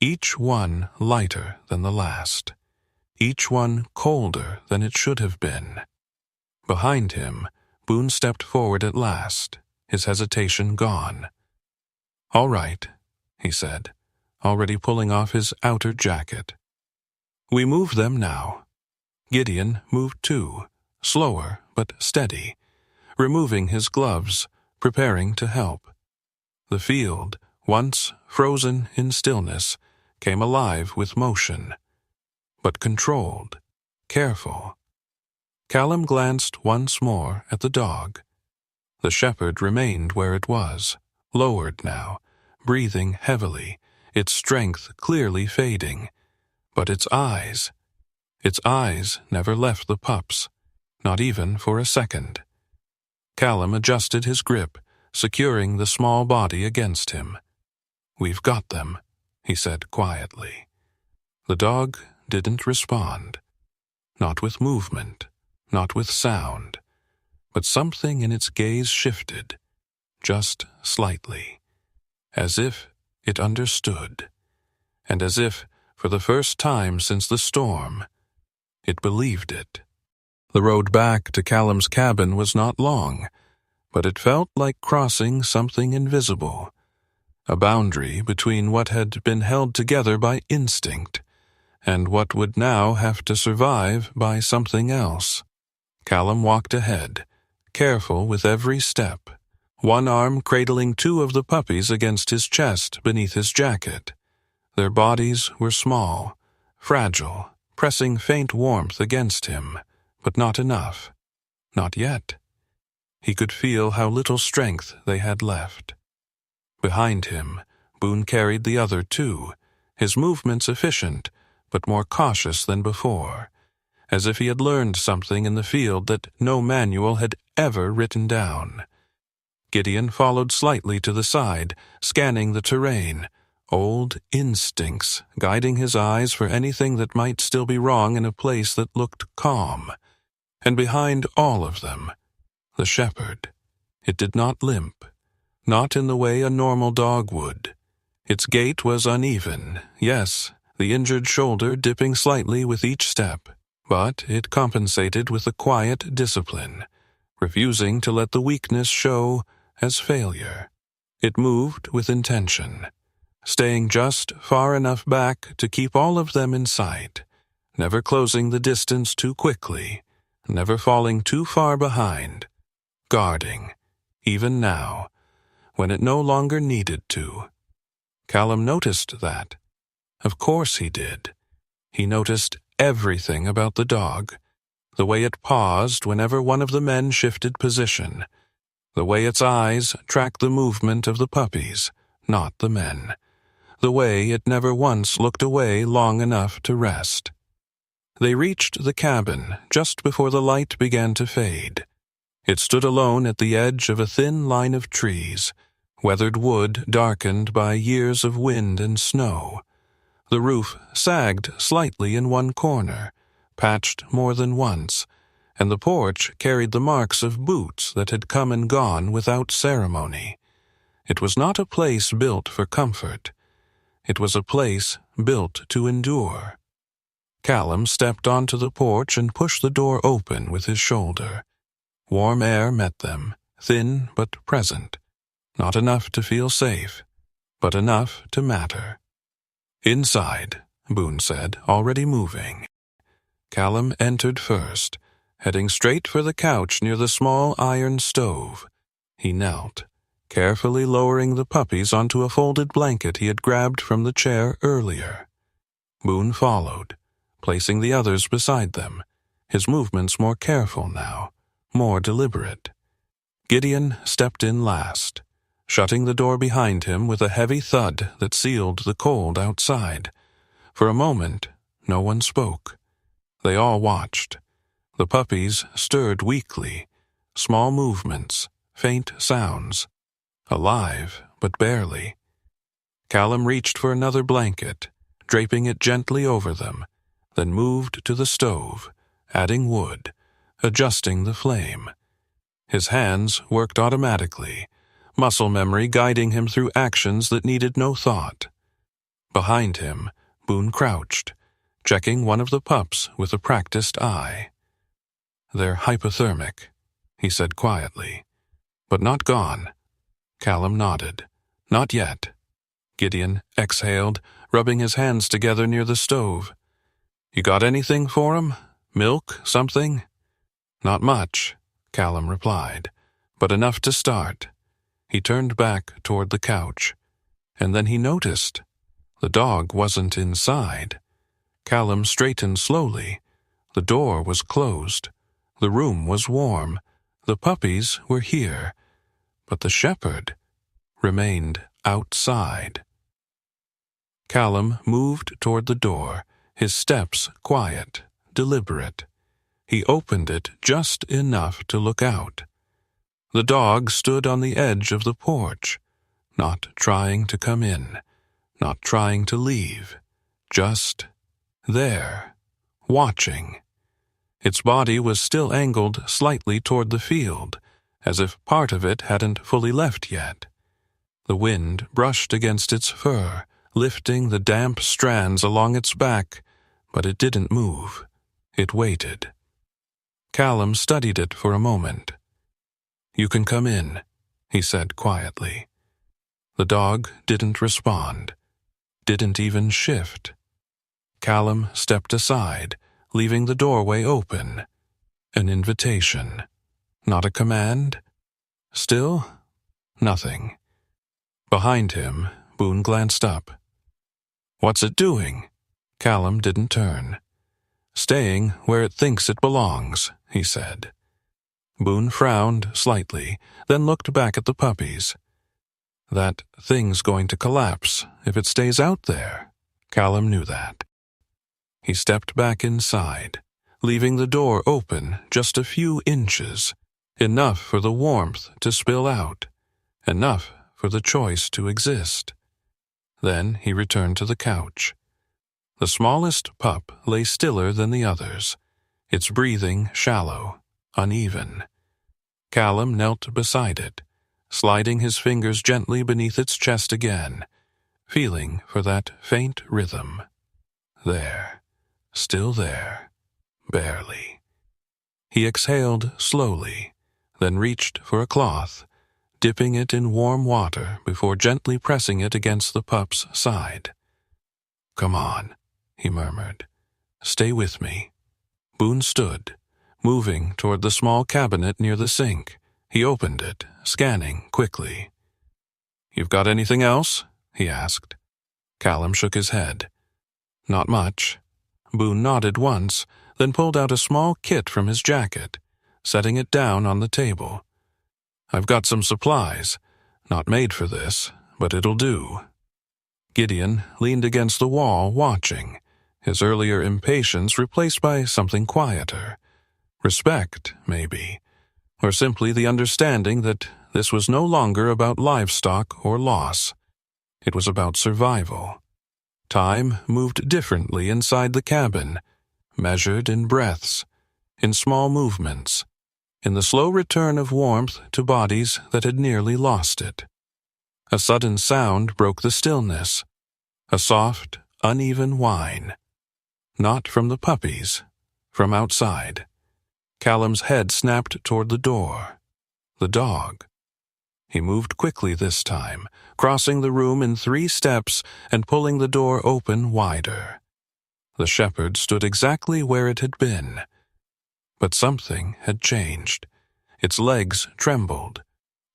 Each one lighter than the last. Each one colder than it should have been. Behind him, Boone stepped forward at last, his hesitation gone. "All right," he said, already pulling off his outer jacket. "We move them now." Gideon moved too, slower but steady, removing his gloves, preparing to help. The field, once frozen in stillness, came alive with motion, but controlled, careful. Callum glanced once more at the dog. The shepherd remained where it was, lowered now, breathing heavily, its strength clearly fading. But its eyes never left the pups, not even for a second. Callum adjusted his grip, securing the small body against him. "We've got them," he said quietly. The dog didn't respond. Not with movement, not with sound, but something in its gaze shifted, just slightly, as if it understood, and as if, for the first time since the storm, it believed it. The road back to Callum's cabin was not long, but it felt like crossing something invisible, a boundary between what had been held together by instinct and what would now have to survive by something else. Callum walked ahead, careful with every step, one arm cradling 2 of the puppies against his chest beneath his jacket. Their bodies were small, fragile, pressing faint warmth against him, but not enough. Not yet. He could feel how little strength they had left. Behind him, Boone carried the other 2, his movements efficient, but more cautious than before, as if he had learned something in the field that no manual had ever written down. Gideon followed slightly to the side, scanning the terrain, old instincts guiding his eyes for anything that might still be wrong in a place that looked calm. And behind all of them, the shepherd, It did not limp, not in the way a normal dog would. Its gait was uneven, yes, the injured shoulder dipping slightly with each step, but it compensated with a quiet discipline, refusing to let the weakness show as failure. It moved with intention, staying just far enough back to keep all of them in sight, never closing the distance too quickly, never falling too far behind, guarding, even now, when it no longer needed to. Callum noticed that. Of course he did. He noticed everything about the dog, the way it paused whenever one of the men shifted position, the way its eyes tracked the movement of the puppies, not the men, the way it never once looked away long enough to rest. They reached the cabin just before the light began to fade. It stood alone at the edge of a thin line of trees, weathered wood darkened by years of wind and snow. The roof sagged slightly in one corner, patched more than once, and the porch carried the marks of boots that had come and gone without ceremony. It was not a place built for comfort. It was a place built to endure. Callum stepped onto the porch and pushed the door open with his shoulder. Warm air met them, thin but present. Not enough to feel safe, but enough to matter. "Inside," Boone said, already moving. Callum entered first, heading straight for the couch near the small iron stove. He knelt, carefully lowering the puppies onto a folded blanket he had grabbed from the chair earlier. Boone followed, placing the others beside them, his movements more careful now, more deliberate. Gideon stepped in last, shutting the door behind him with a heavy thud that sealed the cold outside. For a moment, no one spoke. They all watched. The puppies stirred weakly, small movements, faint sounds. Alive, but barely. Callum reached for another blanket, draping it gently over them, then moved to the stove, adding wood, adjusting the flame. His hands worked automatically, muscle memory guiding him through actions that needed no thought. Behind him, Boone crouched, checking one of the pups with a practiced eye. "They're hypothermic," he said quietly. "But not gone." Callum nodded. "Not yet." Gideon exhaled, rubbing his hands together near the stove. "You got anything for 'em? Milk, something?" "Not much," Callum replied, "but enough to start." He turned back toward the couch, and then he noticed the dog wasn't inside. Callum straightened slowly. The door was closed. The room was warm. The puppies were here, but the shepherd remained outside. Callum moved toward the door, his steps quiet, deliberate. He opened it just enough to look out. The dog stood on the edge of the porch, not trying to come in, not trying to leave, just there, watching. Its body was still angled slightly toward the field, as if part of it hadn't fully left yet. The wind brushed against its fur, lifting the damp strands along its back, but it didn't move. It waited. Callum studied it for a moment. "You can come in," he said quietly. The dog didn't respond, didn't even shift. Callum stepped aside, leaving the doorway open. An invitation, not a command. Still, nothing. Behind him, Boone glanced up. "What's it doing?" Callum didn't turn. "Staying where it thinks it belongs," he said. Boone frowned slightly, then looked back at the puppies. "That thing's going to collapse if it stays out there." Callum knew that. He stepped back inside, leaving the door open just a few inches, enough for the warmth to spill out, enough for the choice to exist. Then he returned to the couch. The smallest pup lay stiller than the others, its breathing shallow, uneven. Callum knelt beside it, sliding his fingers gently beneath its chest again, feeling for that faint rhythm. There, still there, barely. He exhaled slowly, then reached for a cloth, dipping it in warm water before gently pressing it against the pup's side. "Come on," he murmured. "Stay with me." Boone stood, moving toward the small cabinet near the sink. He opened it, scanning quickly. "You've got anything else?" he asked. Callum shook his head. "Not much." Boone nodded once, then pulled out a small kit from his jacket, setting it down on the table. "I've got some supplies. Not made for this, but it'll do." Gideon leaned against the wall, watching, his earlier impatience replaced by something quieter. Respect, maybe, or simply the understanding that this was no longer about livestock or loss. It was about survival. Time moved differently inside the cabin, measured in breaths, in small movements, in the slow return of warmth to bodies that had nearly lost it. A sudden sound broke the stillness, a soft, uneven whine. Not from the puppies, from outside. Callum's head snapped toward the door. The dog. He moved quickly this time, crossing the room in 3 steps and pulling the door open wider. The shepherd stood exactly where it had been. But something had changed. Its legs trembled,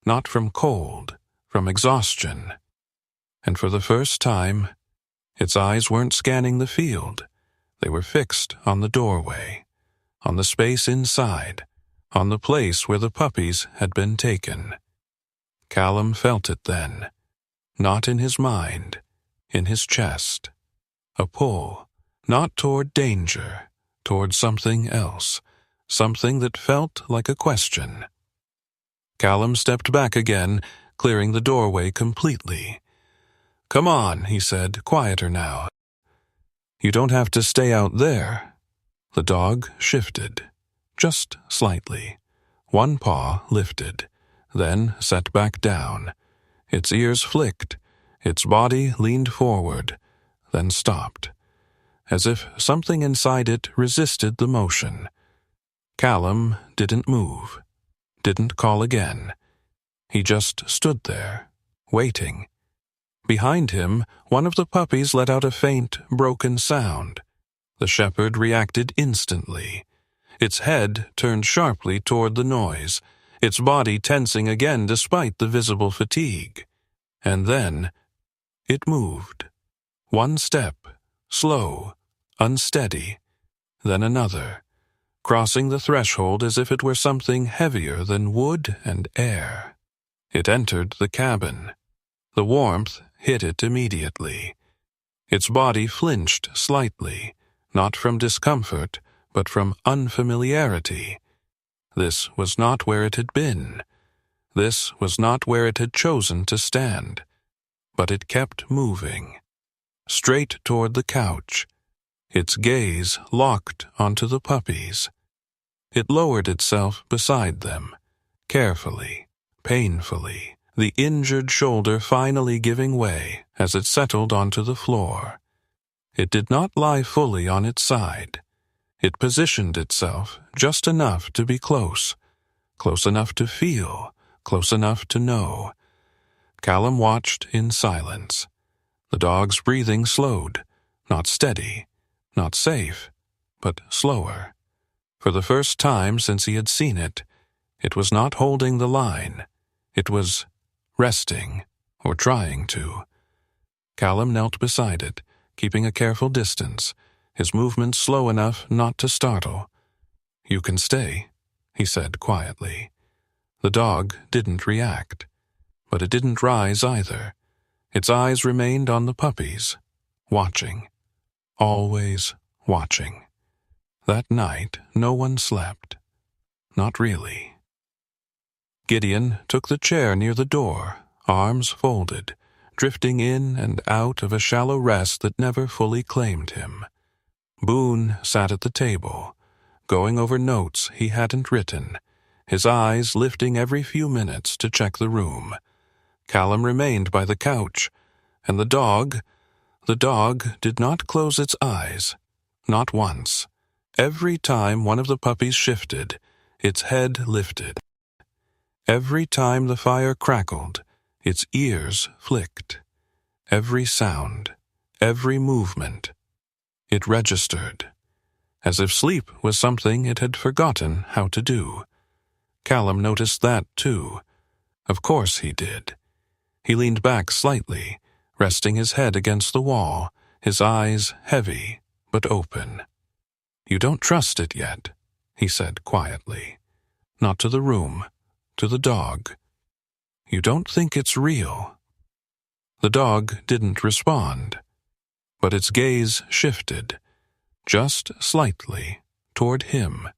not from cold, from exhaustion. And for the first time, its eyes weren't scanning the field. They were fixed on the doorway, on the space inside, on the place where the puppies had been taken. Callum felt it then, not in his mind, in his chest. A pull, not toward danger, toward something else, something that felt like a question. Callum stepped back again, clearing the doorway completely. "Come on," he said, quieter now. "You don't have to stay out there." The dog shifted, just slightly. One paw lifted, then set back down. Its ears flicked, its body leaned forward, then stopped, as if something inside it resisted the motion. Callum didn't move, didn't call again. He just stood there, waiting. Behind him, one of the puppies let out a faint, broken sound. The shepherd reacted instantly. Its head turned sharply toward the noise, its body tensing again despite the visible fatigue. And then, it moved. One step, slow, unsteady, then another, crossing the threshold as if it were something heavier than wood and air. It entered the cabin. The warmth hit it immediately. Its body flinched slightly, not from discomfort, but from unfamiliarity. This was not where it had been. This was not where it had chosen to stand. But it kept moving, straight toward the couch, its gaze locked onto the puppies. It lowered itself beside them, carefully, painfully, the injured shoulder finally giving way as it settled onto the floor. It did not lie fully on its side. It positioned itself just enough to be close enough to feel, close enough to know. Callum watched in silence. The dog's breathing slowed, not steady, not safe, but slower. For the first time since he had seen it, it was not holding the line. It was resting, or trying to. Callum knelt beside it, keeping a careful distance, his movements slow enough not to startle. "You can stay," he said quietly. The dog didn't react, but it didn't rise either. Its eyes remained on the puppies, watching, always watching. That night, no one slept. Not really. Gideon took the chair near the door, arms folded, drifting in and out of a shallow rest that never fully claimed him. Boone sat at the table, going over notes he hadn't written, his eyes lifting every few minutes to check the room. Callum remained by the couch, and the dog did not close its eyes, not once. Every time one of the puppies shifted, its head lifted. Every time the fire crackled, its ears flicked. Every sound, every movement, it registered, as if sleep was something it had forgotten how to do. Callum noticed that, too. Of course he did. He leaned back slightly, resting his head against the wall, his eyes heavy but open. "You don't trust it yet," he said quietly. "Not to the room, to the dog. You don't think it's real." The dog didn't respond, but its gaze shifted, just slightly, toward him,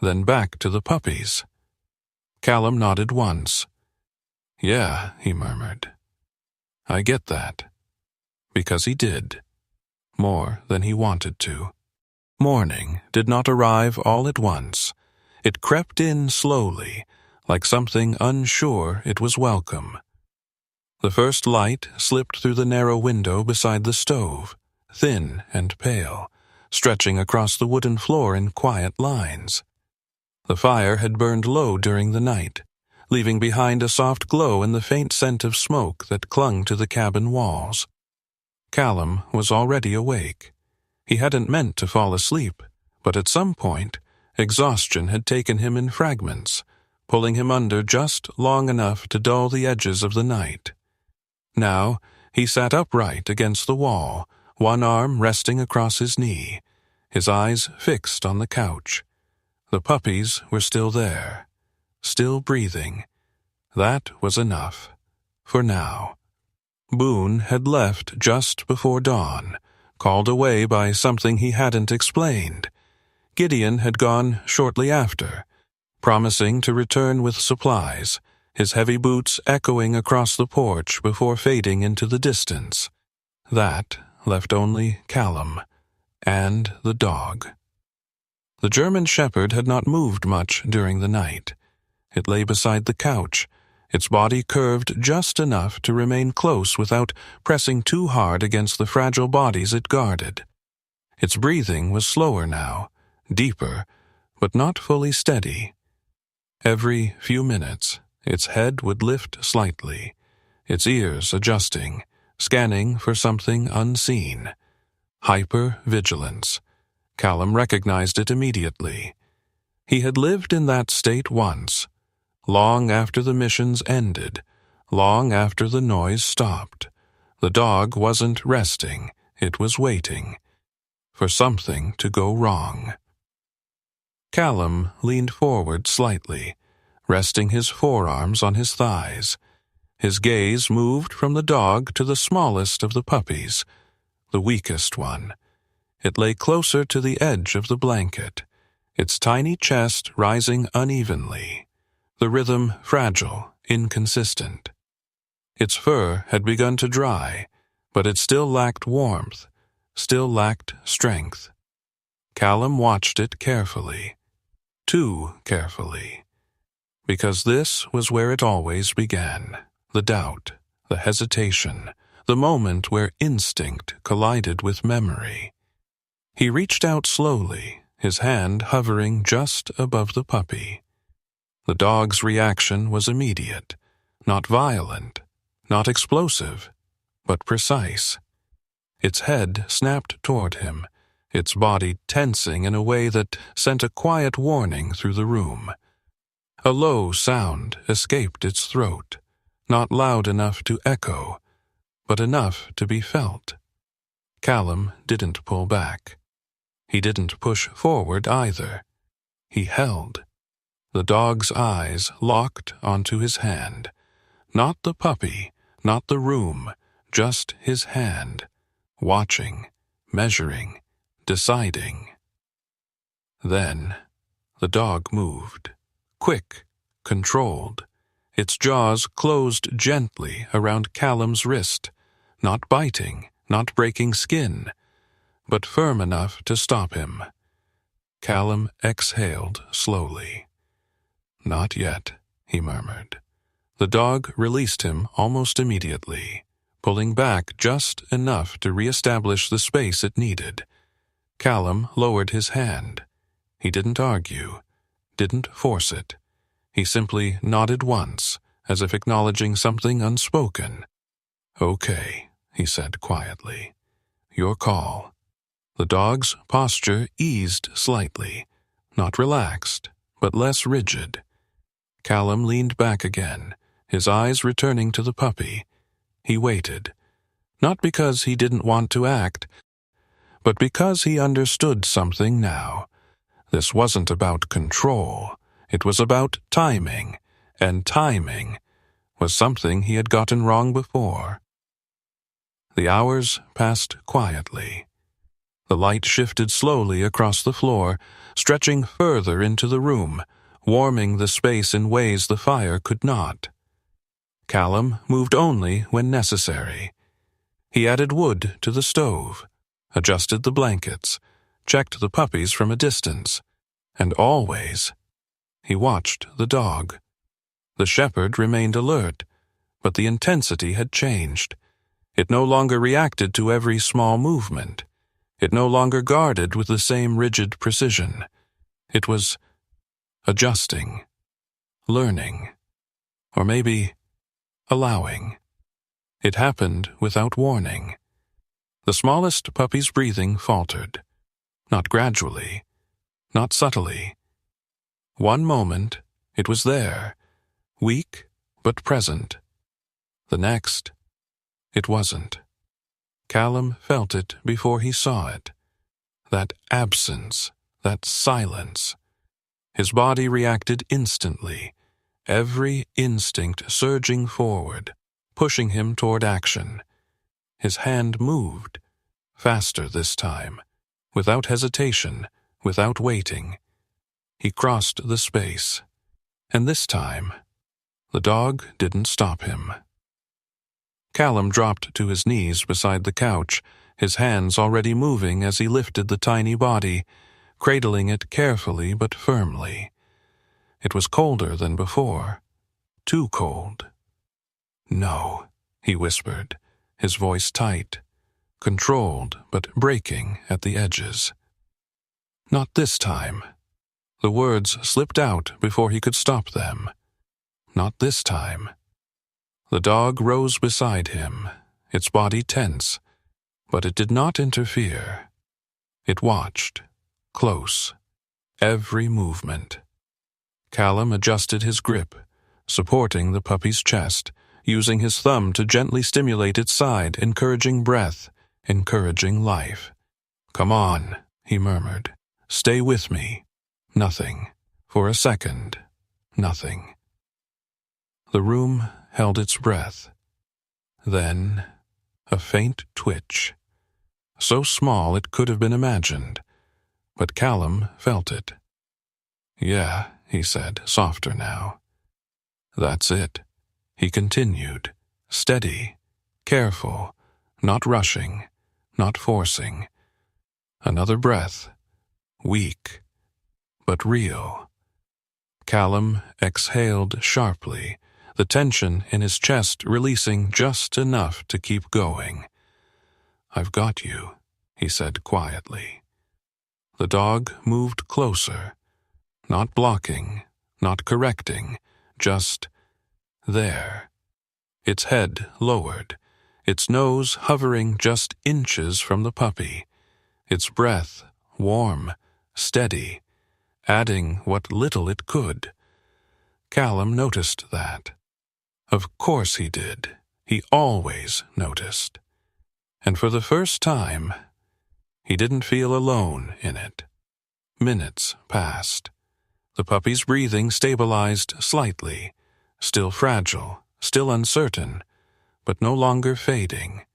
then back to the puppies. Callum nodded once. "Yeah," he murmured. "I get that." Because he did, more than he wanted to. Morning did not arrive all at once. It crept in slowly, like something unsure it was welcome. The first light slipped through the narrow window beside the stove, thin and pale, stretching across the wooden floor in quiet lines. The fire had burned low during the night, leaving behind a soft glow and the faint scent of smoke that clung to the cabin walls. Callum was already awake. He hadn't meant to fall asleep, but at some point, exhaustion had taken him in fragments, pulling him under just long enough to dull the edges of the night. Now, he sat upright against the wall, one arm resting across his knee, his eyes fixed on the couch. The puppies were still there, still breathing. That was enough, for now. Boone had left just before dawn, called away by something he hadn't explained. Gideon had gone shortly after, promising to return with supplies, his heavy boots echoing across the porch before fading into the distance. That left only Callum and the dog. The German shepherd had not moved much during the night. It lay beside the couch, its body curved just enough to remain close without pressing too hard against the fragile bodies it guarded. Its breathing was slower now, deeper, but not fully steady. Every few minutes, its head would lift slightly, its ears adjusting, scanning for something unseen. Hyper-vigilance. Callum recognized it immediately. He had lived in that state once, long after the missions ended, long after the noise stopped. The dog wasn't resting, it was waiting for something to go wrong. Callum leaned forward slightly, resting his forearms on his thighs. His gaze moved from the dog to the smallest of the puppies, the weakest one. It lay closer to the edge of the blanket, its tiny chest rising unevenly, the rhythm fragile, inconsistent. Its fur had begun to dry, but it still lacked warmth, still lacked strength. Callum watched it carefully, too carefully, because this was where it always began, the doubt, the hesitation, the moment where instinct collided with memory. He reached out slowly, his hand hovering just above the puppy. The dog's reaction was immediate, not violent, not explosive, but precise. Its head snapped toward him, its body tensing in a way that sent a quiet warning through the room. A low sound escaped its throat, not loud enough to echo, but enough to be felt. Callum didn't pull back. He didn't push forward either. He held. The dog's eyes locked onto his hand. Not the puppy, not the room, just his hand, watching, measuring, deciding. Then the dog moved, quick, controlled. Its jaws closed gently around Callum's wrist, not biting, not breaking skin, but firm enough to stop him. Callum exhaled slowly. "Not yet," he murmured. The dog released him almost immediately, pulling back just enough to re-establish the space it needed. Callum lowered his hand. He didn't argue, didn't force it. He simply nodded once, as if acknowledging something unspoken. "Okay," he said quietly. "Your call." The dog's posture eased slightly, not relaxed, but less rigid. Callum leaned back again, his eyes returning to the puppy. He waited, not because he didn't want to act, but because he understood something now. This wasn't about control, it was about timing, and timing was something he had gotten wrong before. The hours passed quietly. The light shifted slowly across the floor, stretching further into the room, warming the space in ways the fire could not. Callum moved only when necessary. He added wood to the stove, adjusted the blankets, checked the puppies from a distance, and always he watched the dog. The shepherd remained alert, but the intensity had changed. It no longer reacted to every small movement. It no longer guarded with the same rigid precision. It was adjusting, learning, or maybe allowing. It happened without warning. The smallest puppy's breathing faltered, not gradually, not subtly. One moment, it was there, weak but present. The next, it wasn't. Callum felt it before he saw it. That absence, that silence. His body reacted instantly, every instinct surging forward, pushing him toward action. His hand moved, faster this time, without hesitation, without waiting. He crossed the space, and this time, the dog didn't stop him. Callum dropped to his knees beside the couch, his hands already moving as he lifted the tiny body, cradling it carefully but firmly. It was colder than before, too cold. "No," he whispered, his voice tight, controlled but breaking at the edges. "Not this time." The words slipped out before he could stop them. "Not this time." The dog rose beside him, its body tense, but it did not interfere. It watched, close, every movement. Callum adjusted his grip, supporting the puppy's chest, using his thumb to gently stimulate its side, encouraging breath, encouraging life. "Come on," he murmured. "Stay with me." Nothing. For a second, nothing. The room held its breath. Then, a faint twitch. So small it could have been imagined, but Callum felt it. "Yeah," he said, softer now. "That's it." He continued, steady, careful, not rushing, not forcing. Another breath, weak, but real. Callum exhaled sharply, the tension in his chest releasing just enough to keep going. "I've got you," he said quietly. The dog moved closer, not blocking, not correcting, just there. Its head lowered, its nose hovering just inches from the puppy, its breath warm, steady, adding what little it could. Callum noticed that. Of course he did. He always noticed. And for the first time, he didn't feel alone in it. Minutes passed. The puppy's breathing stabilized slightly, still fragile, still uncertain, but no longer fading.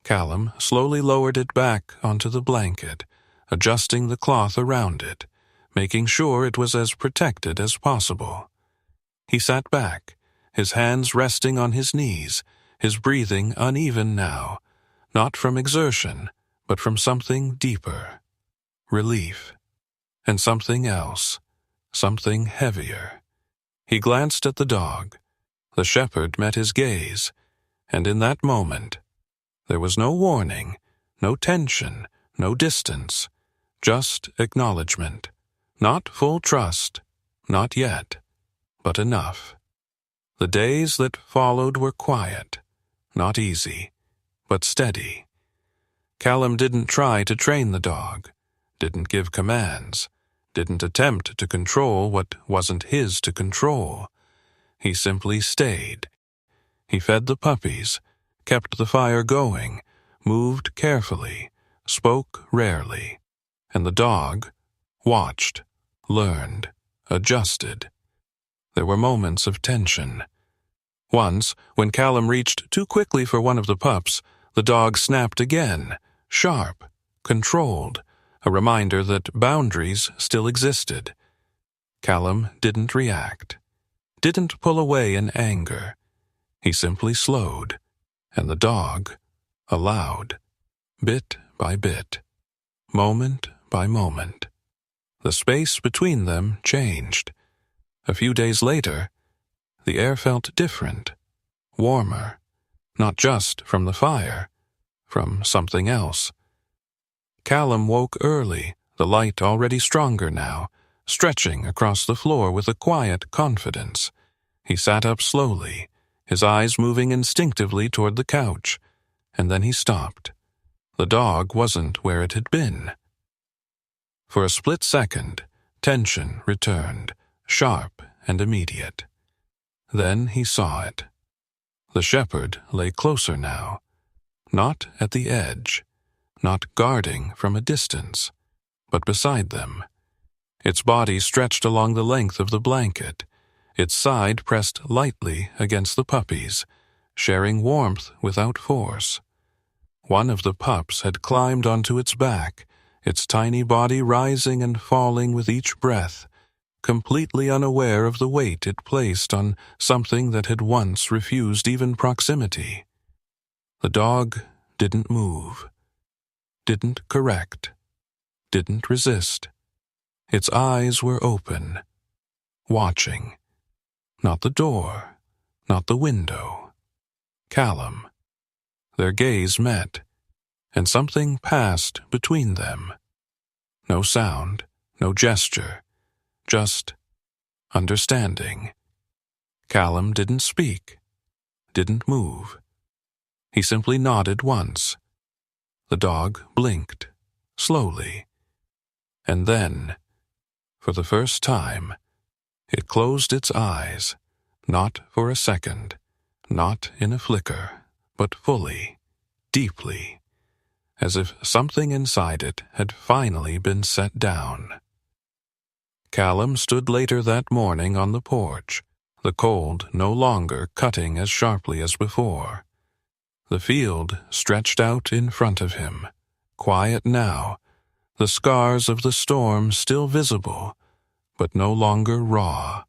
Callum slowly lowered it back onto the blanket, adjusting the cloth around it, making sure it was as protected as possible. He sat back, his hands resting on his knees, his breathing uneven now, not from exertion, but from something deeper. Relief. And something else, something heavier. He glanced at the dog. The shepherd met his gaze, and in that moment, there was no warning, no tension, no distance, just acknowledgement. Not full trust, not yet, but enough. The days that followed were quiet, not easy, but steady. Callum didn't try to train the dog, didn't give commands, didn't attempt to control what wasn't his to control. He simply stayed. He fed the puppies, kept the fire going, moved carefully, spoke rarely, and the dog watched, learned, adjusted. There were moments of tension. Once, when Callum reached too quickly for one of the pups, the dog snapped again, sharp, controlled, a reminder that boundaries still existed. Callum didn't react, didn't pull away in anger. He simply slowed, and the dog allowed, bit by bit, moment by moment. The space between them changed. A few days later, the air felt different, warmer, not just from the fire, from something else. Callum woke early, the light already stronger now, stretching across the floor with a quiet confidence. He sat up slowly, his eyes moving instinctively toward the couch, and then he stopped. The dog wasn't where it had been. For a split second, tension returned, sharp and immediate. Then he saw it. The shepherd lay closer now, not at the edge, not guarding from a distance, but beside them. Its body stretched along the length of the blanket, its side pressed lightly against the puppies, sharing warmth without force. One of the pups had climbed onto its back, its tiny body rising and falling with each breath, completely unaware of the weight it placed on something that had once refused even proximity. The dog didn't move, didn't correct, didn't resist. Its eyes were open, watching. Not the door, not the window. Callum. Their gaze met, and something passed between them. No sound, no gesture, just understanding. Callum didn't speak, didn't move. He simply nodded once. The dog blinked, slowly. And then, for the first time, it closed its eyes, not for a second, not in a flicker, but fully, deeply, as if something inside it had finally been set down. Callum stood later that morning on the porch, the cold no longer cutting as sharply as before. The field stretched out in front of him, quiet now, the scars of the storm still visible, but no longer raw.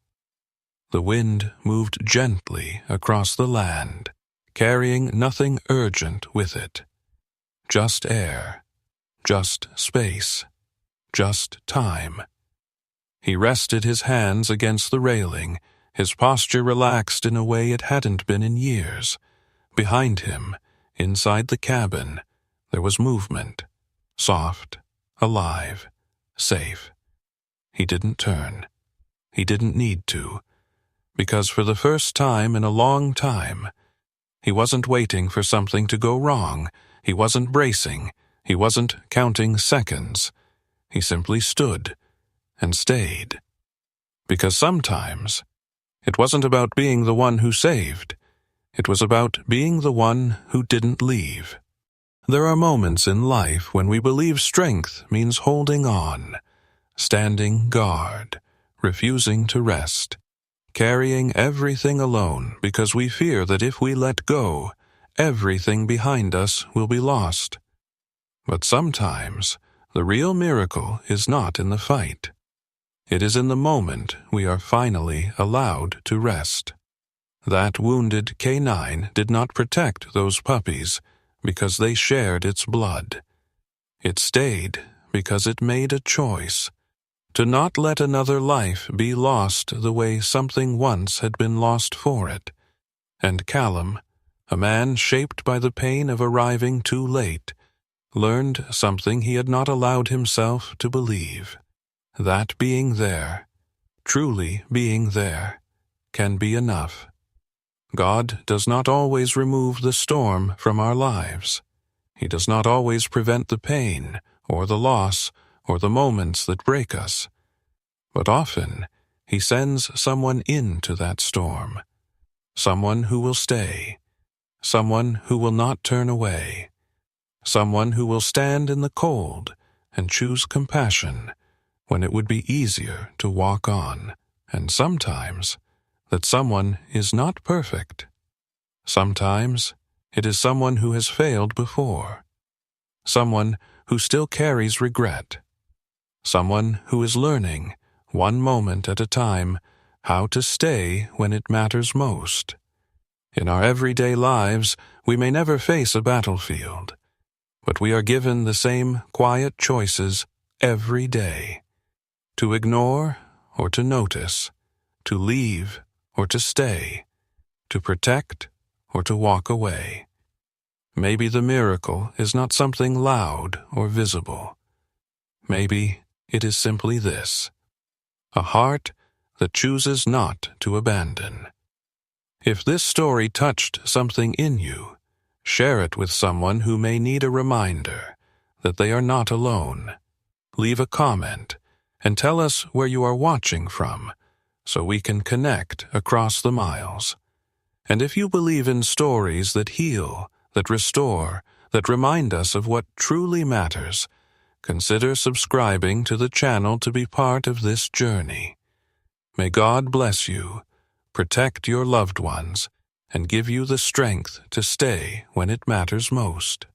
The wind moved gently across the land, carrying nothing urgent with it. Just air, just space, just time. He rested his hands against the railing, his posture relaxed in a way it hadn't been in years. Behind him, inside the cabin, there was movement, soft, alive, safe. He didn't turn. He didn't need to, because for the first time in a long time, he wasn't waiting for something to go wrong. He wasn't bracing. He wasn't counting seconds. He simply stood and stayed. Because sometimes, it wasn't about being the one who saved. It was about being the one who didn't leave. There are moments in life when we believe strength means holding on, standing guard, refusing to rest, carrying everything alone because we fear that if we let go, everything behind us will be lost. But sometimes, the real miracle is not in the fight. It is in the moment we are finally allowed to rest. That wounded canine did not protect those puppies because they shared its blood. It stayed because it made a choice to not let another life be lost the way something once had been lost for it. And Callum, a man shaped by the pain of arriving too late, learned something he had not allowed himself to believe. That being there, truly being there, can be enough. God does not always remove the storm from our lives. He does not always prevent the pain, or the loss, or the moments that break us. But often, He sends someone into that storm. Someone who will stay. Someone who will not turn away. Someone who will stand in the cold and choose compassion when it would be easier to walk on. And sometimes, that someone is not perfect. Sometimes, it is someone who has failed before. Someone who still carries regret. Someone who is learning, one moment at a time, how to stay when it matters most. In our everyday lives, we may never face a battlefield, but we are given the same quiet choices every day. To ignore or to notice, to leave or to stay, to protect or to walk away. Maybe the miracle is not something loud or visible. Maybe it is simply this: a heart that chooses not to abandon. If this story touched something in you, share it with someone who may need a reminder that they are not alone. Leave a comment and tell us where you are watching from, so we can connect across the miles. And if you believe in stories that heal, that restore, that remind us of what truly matters, consider subscribing to the channel to be part of this journey. May God bless you, protect your loved ones, and give you the strength to stay when it matters most.